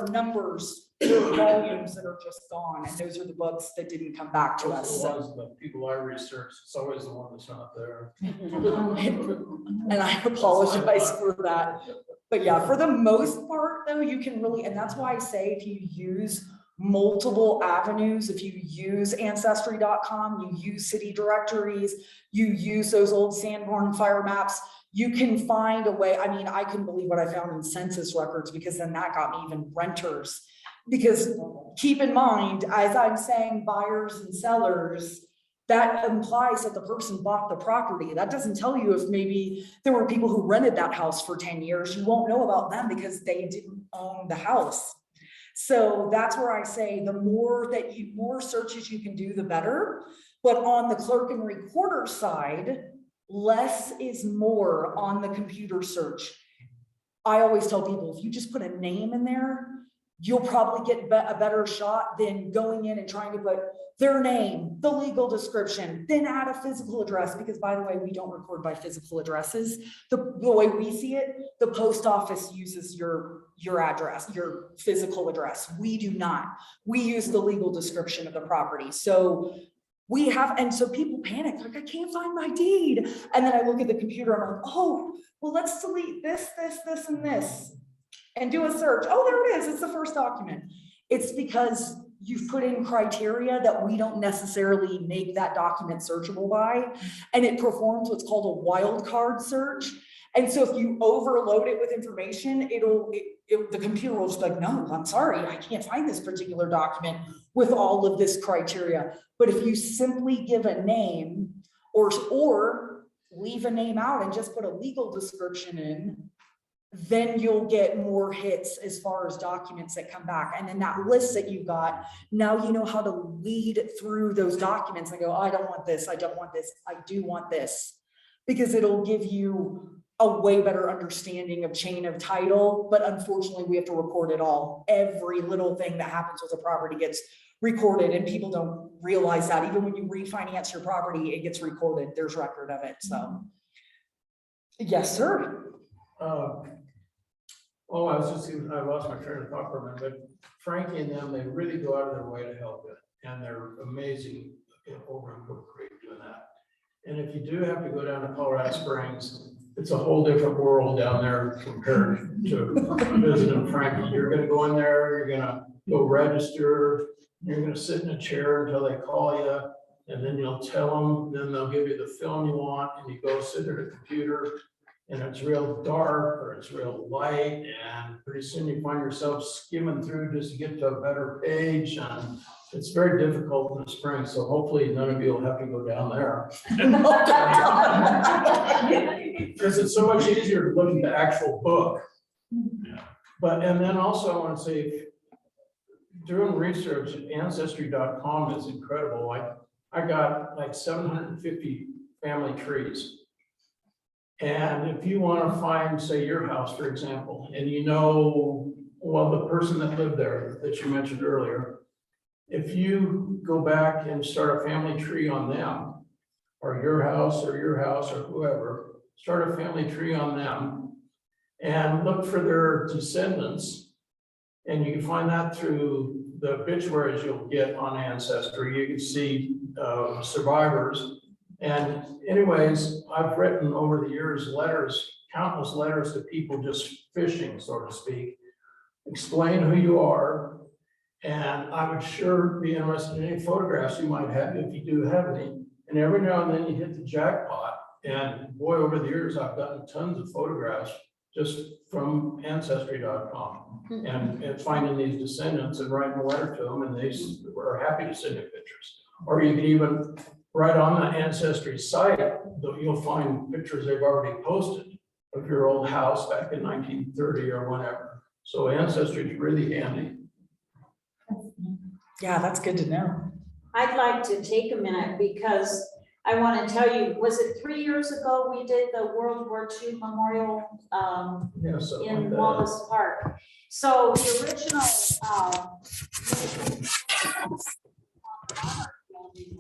numbers, there are volumes that are just gone. And those are the books that didn't come back to us. The people I research, it's always the one that's not there. And I apologize for that. But yeah, for the most part though, you can really, and that's why I say if you use multiple avenues, if you use ancestry.com, you use city directories, you use those old Sanborn fire maps, you can find a way. I mean, I couldn't believe what I found in census records because then that got me even renters. Because keep in mind, as I'm saying, buyers and sellers, that implies that the person bought the property. That doesn't tell you if maybe there were people who rented that house for 10 years. You won't know about them because they didn't own the house. So that's where I say the more searches you can do, the better. But on the clerk and recorder side, less is more on the computer search. I always tell people, if you just put a name in there, you'll probably get a better shot than going in and trying to put their name, the legal description, then add a physical address, because by the way, we don't record by physical addresses. The way we see it, the post office uses your address, your physical address. We do not. We use the legal description of the property. So we have, and so people panic, like, I can't find my deed. And then I look at the computer and I'm like, oh, well, let's delete this, and this. And do a search. Oh, there it is. It's the first document. It's because you've put in criteria that we don't necessarily make that document searchable by, and it performs what's called a wildcard search. And so if you overload it with information, the computer will just be like, no, I'm sorry, I can't find this particular document with all of this criteria. But if you simply give a name or leave a name out and just put a legal description in, then you'll get more hits as far as documents that come back. And then that list that you got, now you know how to lead through those documents and go, oh, I don't want this, I don't want this, I do want this. Because it'll give you a way better understanding of chain of title. But unfortunately, we have to record it all. Every little thing that happens with a property gets recorded, and people don't realize that. Even when you refinance your property, it gets recorded. There's record of it. So, yes, sir. I lost my train of thought for a minute, but Frankie and them, they really go out of their way to help it. And they're amazing over in Cook Creek doing that. And if you do have to go down to Colorado Springs, it's a whole different world down there compared to visiting Frankie. You're gonna go in there, you're gonna go register, you're gonna sit in a chair until they call you, and then you'll tell them, then they'll give you the film you want, and you go sit at a computer. and it's real dark or it's real light, and pretty soon you find yourself skimming through just to get to a better page, and it's very difficult in the spring, so hopefully none of you will have to go down there. Because it's so much easier to look at the actual book. But, and then also I want to say, doing research, ancestry.com is incredible. I got like 750 family trees. And if you want to find, say, your house, for example, and you know, well, the person that lived there that you mentioned earlier, if you go back and start a family tree on them, or your house or whoever, start a family tree on them and look for their descendants. And you can find that through the obituaries you'll get on Ancestry. You can see survivors. And anyways, I've written over the years letters, countless letters to people just fishing, so to speak. Explain who you are. And I would sure be interested in any photographs you might have if you do have any. And every now and then you hit the jackpot. And boy, over the years, I've gotten tons of photographs just from ancestry.com and finding these descendants and writing a letter to them, and they are happy to send you pictures. Or you can even write on the Ancestry site, you'll find pictures they've already posted of your old house back in 1930 or whenever. So Ancestry is really handy. Yeah, that's good to know. I'd like to take a minute because I want to tell you, was it 3 years ago we did the World War II Memorial Yeah, so in Wallace Park? So the original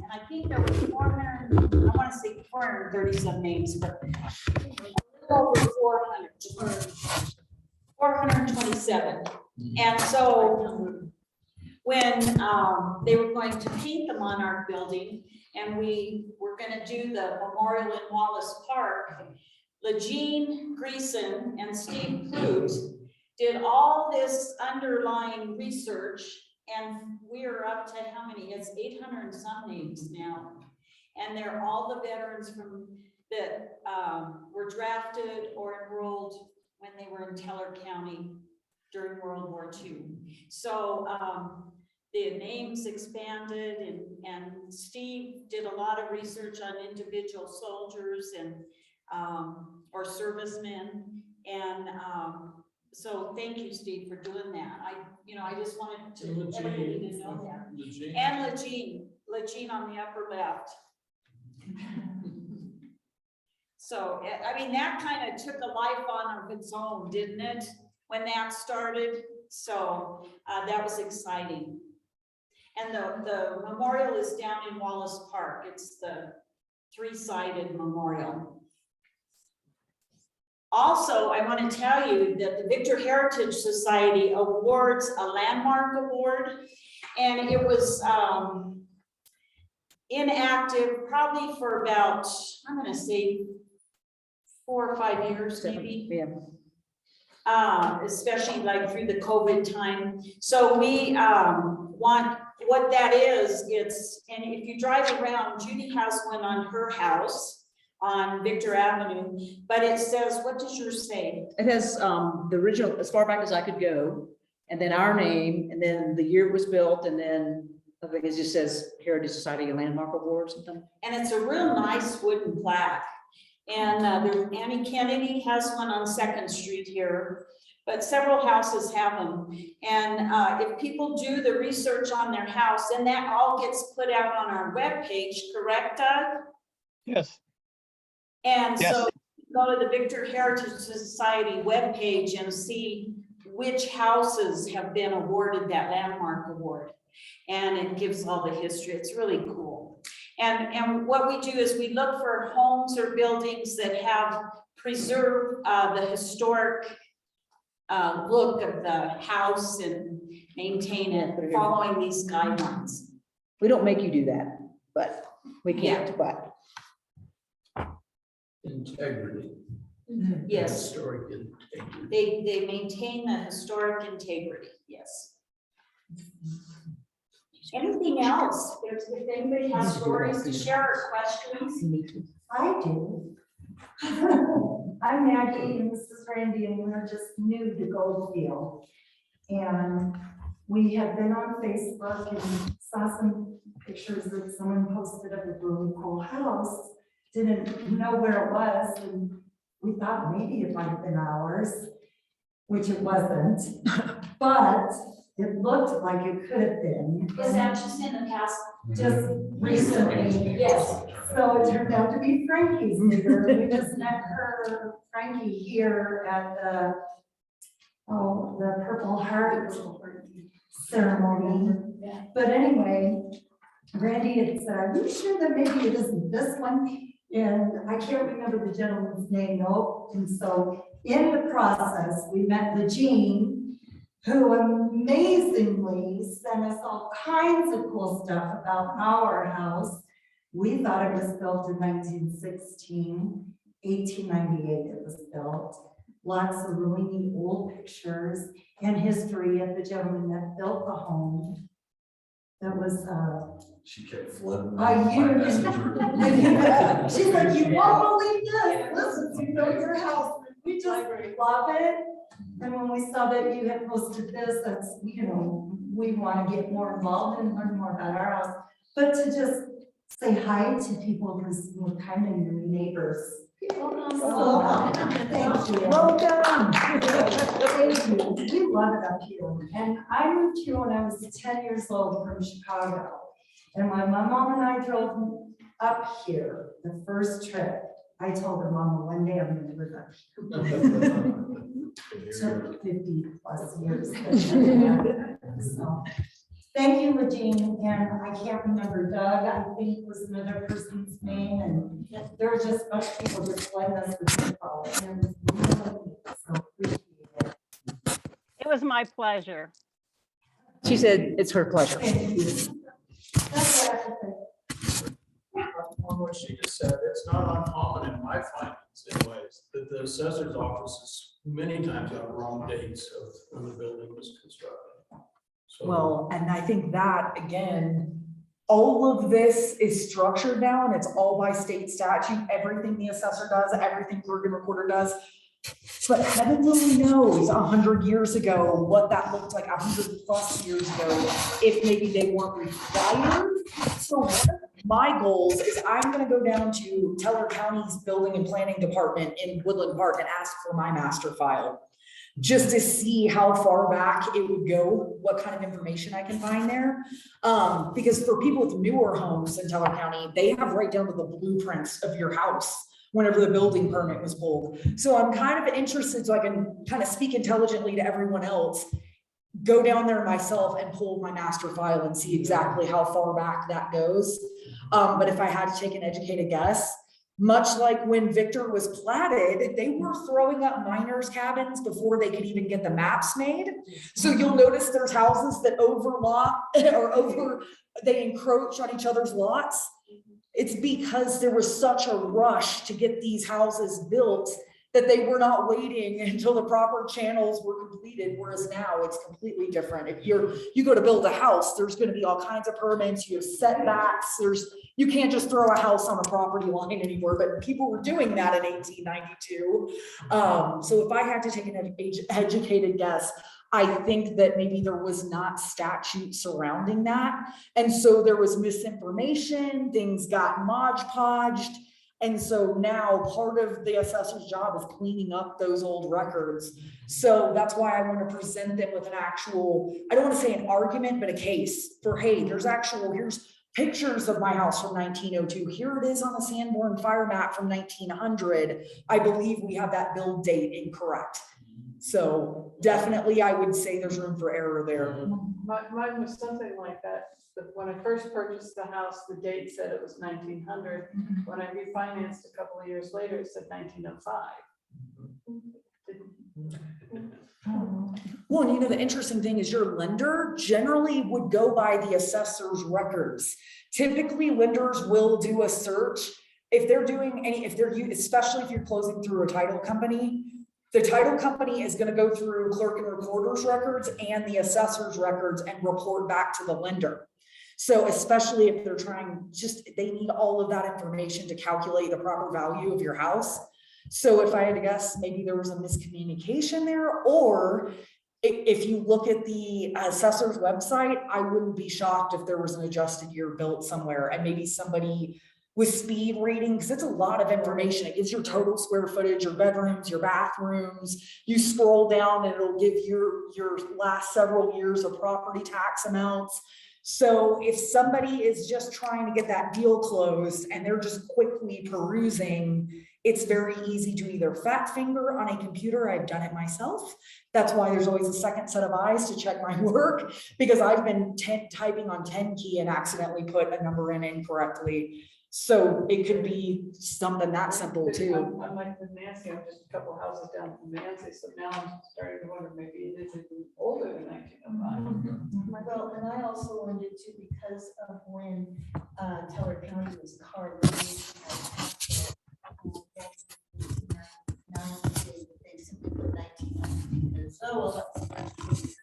and I think there was 400, I want to say 430 some names, but over 427. And so when they were going to paint the Monarch building and we were going to do the memorial in Wallace Park, Legene Greason and Steve Clute did all this underlying research, and we're up to how many? It's 800 and some names now. And they're all the veterans from that were drafted or enrolled when they were in Teller County during World War II. So the names expanded, and Steve did a lot of research on individual soldiers and or servicemen. And so thank you, Steve, for doing that. I just wanted to everybody to know that. And Legene on the upper left. So, I mean, that kind of took a life on of its own, didn't it? When that started. So that was exciting. And the memorial is down in Wallace Park. It's the 3-sided memorial. Also, I want to tell you that the Victor Heritage Society awards a landmark award, and it was inactive probably for about, I'm going to say 4 or 5 years, maybe. Yeah. Especially like through the COVID time. So we want, what that is, and if you drive around, Judy has one on her house on Victor Avenue, but it says, what does yours say? It has the original, as far back as I could go, and then our name, and then the year it was built, and then I think it just says Heritage Society Landmark Award or something. And it's a real nice wooden plaque. And Annie Kennedy has one on 2nd Street here, but several houses have them. And if people do the research on their house, and that all gets put out on our webpage, correct, Doug? Yes. And Yes. so go to the Victor Heritage Society webpage and see which houses have been awarded that landmark award. And it gives all the history. It's really cool. And what we do is we look for homes or buildings that have preserved the historic look of the house and maintain it following these guidelines. We don't make you do that, but we can't, but. Integrity. Yes, Historic integrity. they maintain the historic integrity, yes. Anything else? If anybody has stories to share or questions? I do. I'm Maggie and this is Randy and we're just new to Goldfield. And we have been on Facebook and saw some pictures that someone posted of a really cool house. Didn't know where it was and we thought maybe it might have been ours, which it wasn't. But it looked like it could have been. Was that just in the past? Just recently, yes. So it turned out to be Frankie's neighbor. We just met her, Frankie, here at the, the Purple Heart ceremony. But anyway, Randy had said, are you sure that maybe it isn't this one? And I can't remember the gentleman's name, no. And so in the process, we met Lejean, who amazingly sent us all kinds of cool stuff about our house. We thought it was built in 1916, 1898 it was built. Lots of really neat old pictures and history of the gentleman that built the home. That was, She kept flooding. she's like, you won't believe this, listen, you know your house, we just love it. And when we saw that you had posted this, that's, you know, we want to get more involved and learn more about our house. But to just say hi to people because we're kind of your neighbors. Welcome. Thank you. Welcome. Thank you. We love it up here. And I moved here when I was 10 years old from Chicago. And when my mom and I drove up here, the first trip, I told her, Mama, one day I'm going to live up here. Took 50 plus years. So, thank you, Lejean. And I can't remember Doug, I think was another person's name. And there were just a bunch of people just letting us with info. And it was really neat. So appreciate it. It was my pleasure. She said it's her pleasure. Thank you. That's what I have to say. On what she just said, it's not uncommon in my findings in ways that the assessor's offices many times got wrong dates of when the building was constructed. So, Well, and I think that, again, all of this is structured now and it's all by state statute, everything the assessor does, everything the Oregon recorder does. But heaven only knows 100 years ago, what that looked like 100 plus years ago, if maybe they weren't required. So one of my goals is I'm gonna go down to Teller County's Building and Planning Department in Woodland Park and ask for my master file. Just to see how far back it would go, what kind of information I can find there. Because for people with newer homes in Teller County, they have right down to the blueprints of your house whenever the building permit was pulled. So I'm kind of interested, so I can kind of speak intelligently to everyone else, go down there myself and pull my master file and see exactly how far back that goes. But if I had to take an educated guess, much like when Victor was platted, they were throwing up miners' cabins before they could even get the maps made. So you'll notice there's houses that they encroach on each other's lots. It's because there was such a rush to get these houses built that they were not waiting until the proper channels were completed, whereas now it's completely different. If you go to build a house, there's going to be all kinds of permits, you have setbacks, you can't just throw a house on a property line anymore, but people were doing that in 1892. So if I had to take an educated guess, I think that maybe there was not statute surrounding that. And so there was misinformation, things got Mod Podged. And so now part of the assessor's job is cleaning up those old records. So that's why I want to present them with an actual, I don't want to say an argument, but a case for, hey, here's pictures of my house from 1902. Here it is on the Sanborn fire map from 1900. I believe we have that build date incorrect. So definitely I would say there's room for error there. Mine was something like that. When I first purchased the house, the date said it was 1900. When I refinanced a couple of years later, it said 1905. Well, and you know, the interesting thing is your lender generally would go by the assessor's records. Typically, lenders will do a search. If they're doing especially if you're closing through a title company, the title company is going to go through clerk and recorder's records and the assessor's records and report back to the lender. So especially if they're they need all of that information to calculate the proper value of your house. So if I had to guess, maybe there was a miscommunication there, or if you look at the assessor's website, I wouldn't be shocked if there was an adjusted year built somewhere and maybe somebody with speed reading, because it's a lot of information. It gives your total square footage, your bedrooms, your bathrooms. You scroll down and it'll give your last several years of property tax amounts. So if somebody is just trying to get that deal closed and they're just quickly perusing, it's very easy to either fat finger on a computer. I've done it myself. That's why there's always a second set of eyes to check my work, because I've been typing on 10 key and accidentally put a number in incorrectly. So it could be something that simple too. I'm like with Nancy, I'm just a couple houses down from Nancy, so now I'm starting to wonder, maybe it is even older than 1905. Well, and I also wondered too, because of when Teller County was carved. They simply put 1900 because, oh, well, that's.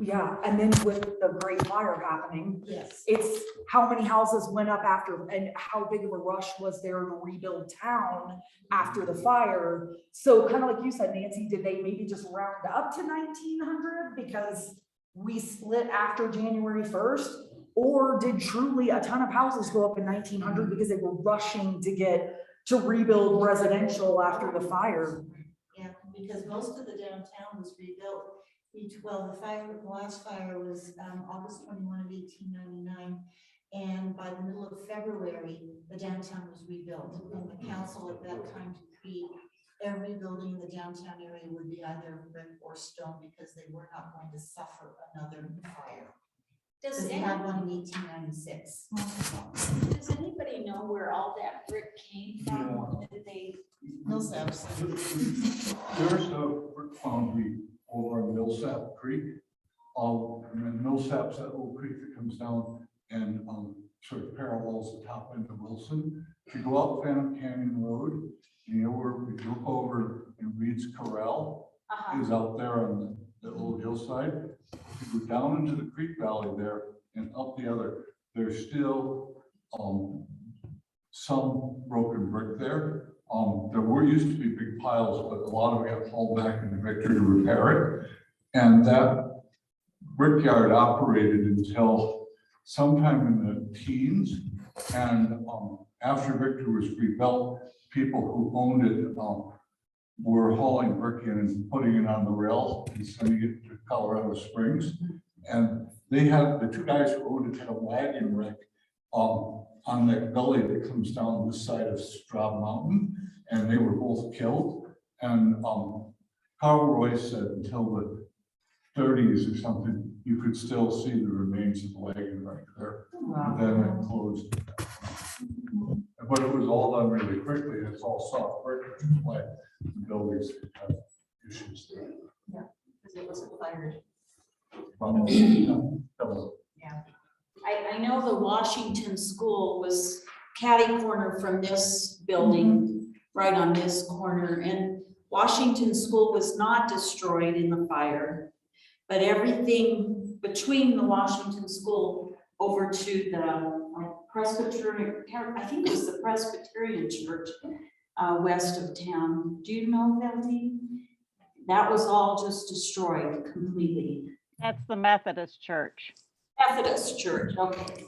Yeah, and then with the Great Fire happening, Yes. it's how many houses went up after, and how big of a rush was there to rebuild town after the fire. So kind of like you said, Nancy, did they maybe just round up to 1900 because we split after January 1st? Or did truly a ton of houses go up in 1900 because they were rushing to rebuild residential after the fire? Yeah, because most of the downtown was rebuilt. Well, the last fire was August 21 of 1899. And by the middle of February, the downtown was rebuilt. And the council at that time decreed every building in the downtown area would be either brick or stone because they were not going to suffer another fire. Because they had one in 1896. Does anybody know where all that brick came from? Did they? Millsaps. There's a brick foundry over on Millsap Creek. And then Millsap's that little creek that comes down and sort of parallels the top end of Wilson. If you go up Phantom Canyon Road, you know where we look over and Reed's Corral is out there on the little hillside. If you go down into the creek valley there and up the other, there's still some broken brick there. There used to be big piles, but a lot of it got hauled back into Victor to repair it. And that brickyard operated until sometime in the teens. And after Victor was rebuilt, people who owned it were hauling brick in and putting it on the rail and sending it to Colorado Springs. And they had, the two guys who owned it had a wagon wreck on that gully that comes down this side of Straub Mountain, and they were both killed. And Carl Royce said until the 30s or something, you could still see the remains of the wagon right there. And then it closed. But it was all done really quickly. It's all soft brick, like the buildings have issues there. Yeah, because it wasn't fired. I know the Washington School was catty corner from this building, right on this corner, and Washington School was not destroyed in the fire, but everything between the Washington School over to the Presbyterian, I think it was the Presbyterian Church west of town. Do you know, Veldy? That was all just destroyed completely. That's the Methodist Church. Methodist Church, okay.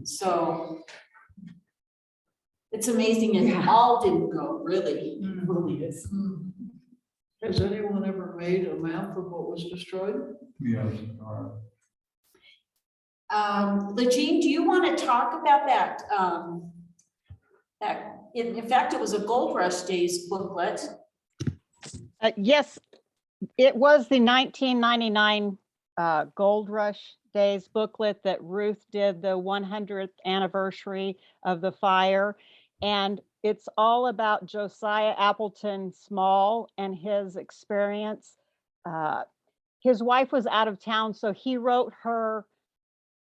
So it's amazing it all didn't go, really. It really is. Has anyone ever made a map of what was destroyed? Yes. Lejean, do you want to talk about that? In fact, it was a Gold Rush Days booklet. Yes, it was the 1999 Gold Rush Days booklet that Ruth did the 100th anniversary of the fire. And it's all about Josiah Appleton Small and his experience. His wife was out of town, so he wrote her,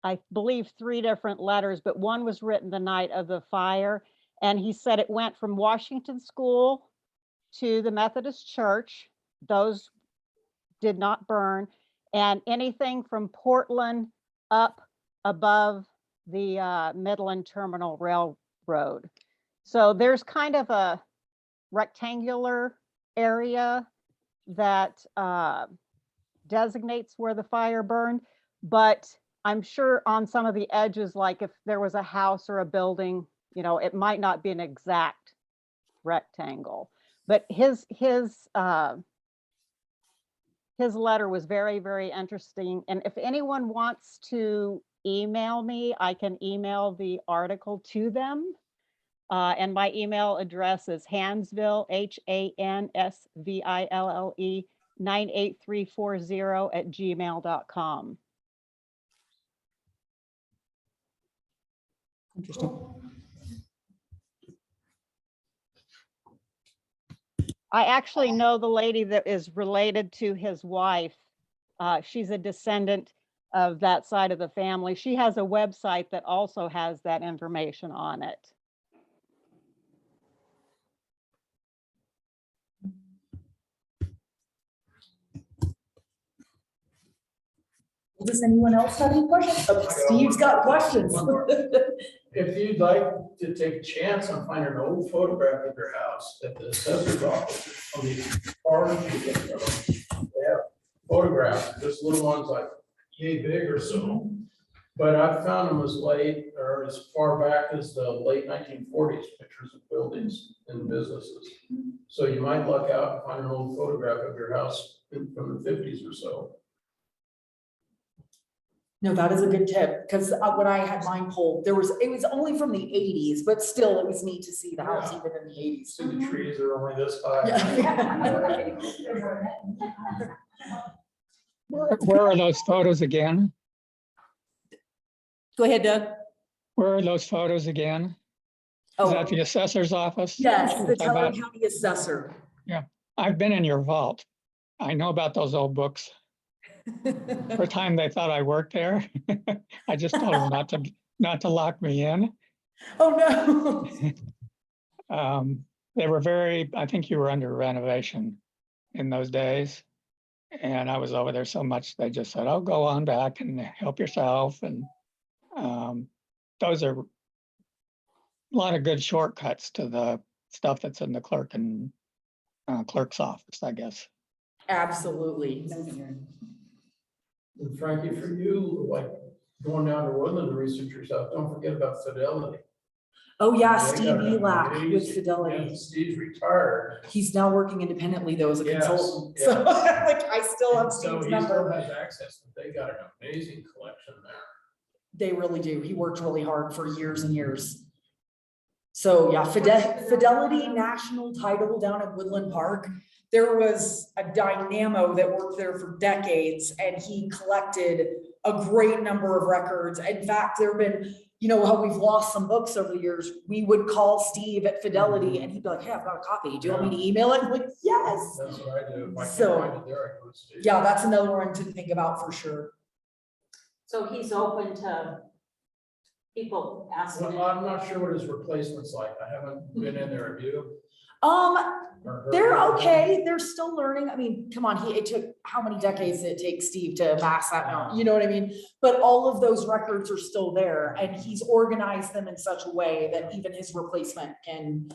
I believe, 3 different letters, but one was written the night of the fire. And he said it went from Washington School to the Methodist Church. Those did not burn. And anything from Portland up above the Midland Terminal Railroad. So there's kind of a rectangular area that designates where the fire burned, but I'm sure on some of the edges, like if there was a house or a building, you know, it might not be an exact rectangle. But his letter was very, very interesting. And if anyone wants to email me, I can email the article to them. And my email address is Hansville, HANSVILLE 98340 @gmail.com. Interesting. I actually know the lady that is related to his wife. She's a descendant of that side of the family. She has a website that also has that information on it. Does anyone else have any questions? Oh, Steve's got questions. If you'd like to take a chance on finding an old photograph of your house at the assessor's office, on these cards you get from them, they have photographs, just little ones like yay big or so. But I found them as late or as far back as the late 1940s, pictures of buildings and businesses. So you might luck out and find an old photograph of your house from the 50s or so. No, that is a good tip, because when I had mine pulled, it was only from the 80s, but still it was neat to see the house Yeah. even in the 80s. See the trees are only this high. Where are those photos again? Go ahead, Doug. Where are those photos again? Is that the assessor's office? Yes, the Is that Teller about- County Assessor. I've been in your vault. I know about those old books. For a time they thought I worked there. I just told them not to lock me in. Oh, no. They were I think you were under renovation in those days. And I was over there so much, they just said, oh, go on back and help yourself. And those are a lot of good shortcuts to the stuff that's in the clerk's office, I guess. Absolutely. And Frankie, for you, like going down to Woodland to research yourself, don't forget about Fidelity. Oh, yeah, They Steve got an Elak with amazing- Fidelity. yeah, Steve's retired. He's now working independently though as a Yes, consultant. yes. So like I still have So Steve's he number. still has access, but they got an amazing collection there. They really do. He worked really hard for years and years. So yeah, Fidelity National Title down at Woodland Park. There was a dynamo that worked there for decades and he collected a great number of records. In fact, there have been, you know, how we've lost some books over the years. We would call Steve at Fidelity and he'd be like, hey, I've got a copy. Do you want me to email it? I'm like, yes. That's what I do. If I can't So, find it there, I go to Steve. Yeah, that's another one to think about for sure. So he's open to people asking. Well, I'm not sure what his replacement's like. I haven't been in there. Have you? Or heard They're of it? okay. They're still learning. I mean, come on, it took how many decades did it take Steve to amass that amount? You know what I mean? But all of those records are still there and he's organized them in such a way that even his replacement can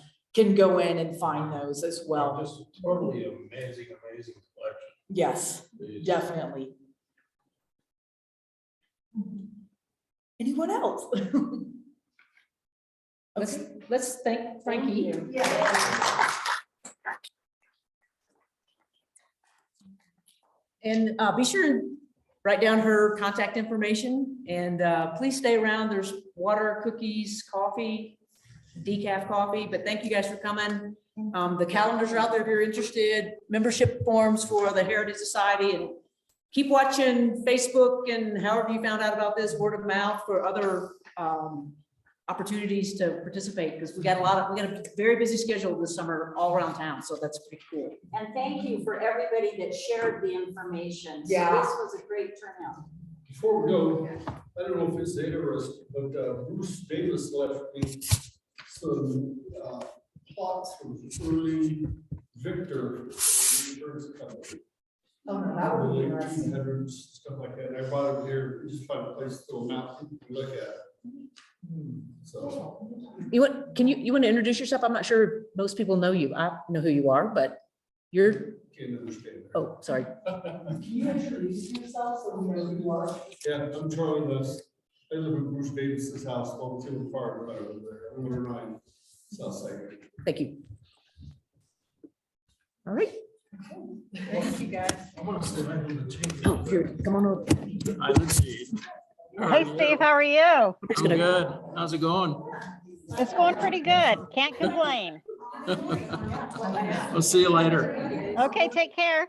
go in and find those as well. Just totally amazing collection. Yes, Jeez. definitely. Anyone else? Let's thank Frankie. And be sure and write down her contact information and please stay around. There's water, cookies, coffee, decaf coffee, but thank you guys for coming. The calendars are out there if you're interested, membership forms for the Heritage Society, and keep watching Facebook and however you found out about this, word of mouth for other opportunities to participate, because we got a very busy schedule this summer all around town, so that's pretty cool. And thank you for everybody that shared the information. So Yeah. this was a great turnout. Before we go, I don't know if it's interesting, but Bruce Davis left me some plots from early Victor insurance company. Oh, no, that would be Like interesting. 1800s, stuff like that. I brought it here, just find a place to throw them out, and look at it. So, You want, you want to introduce yourself? I'm not sure most people know you. I know who you are, but you're, can't understand. oh, sorry. Can you introduce yourself so we know who you are? Yeah, I'm Charlie West. I live in Bruce Davis's house, called Tim Farm, right over there, 109 South Side. Thank you. All right. Thank you, guys. I want to sit under the table. Oh, here, come on over. Hi, Lucy. Hey, Steve, how are you? I'm good. How's it going? It's going pretty good. Can't complain. I'll see you later. Okay, take care.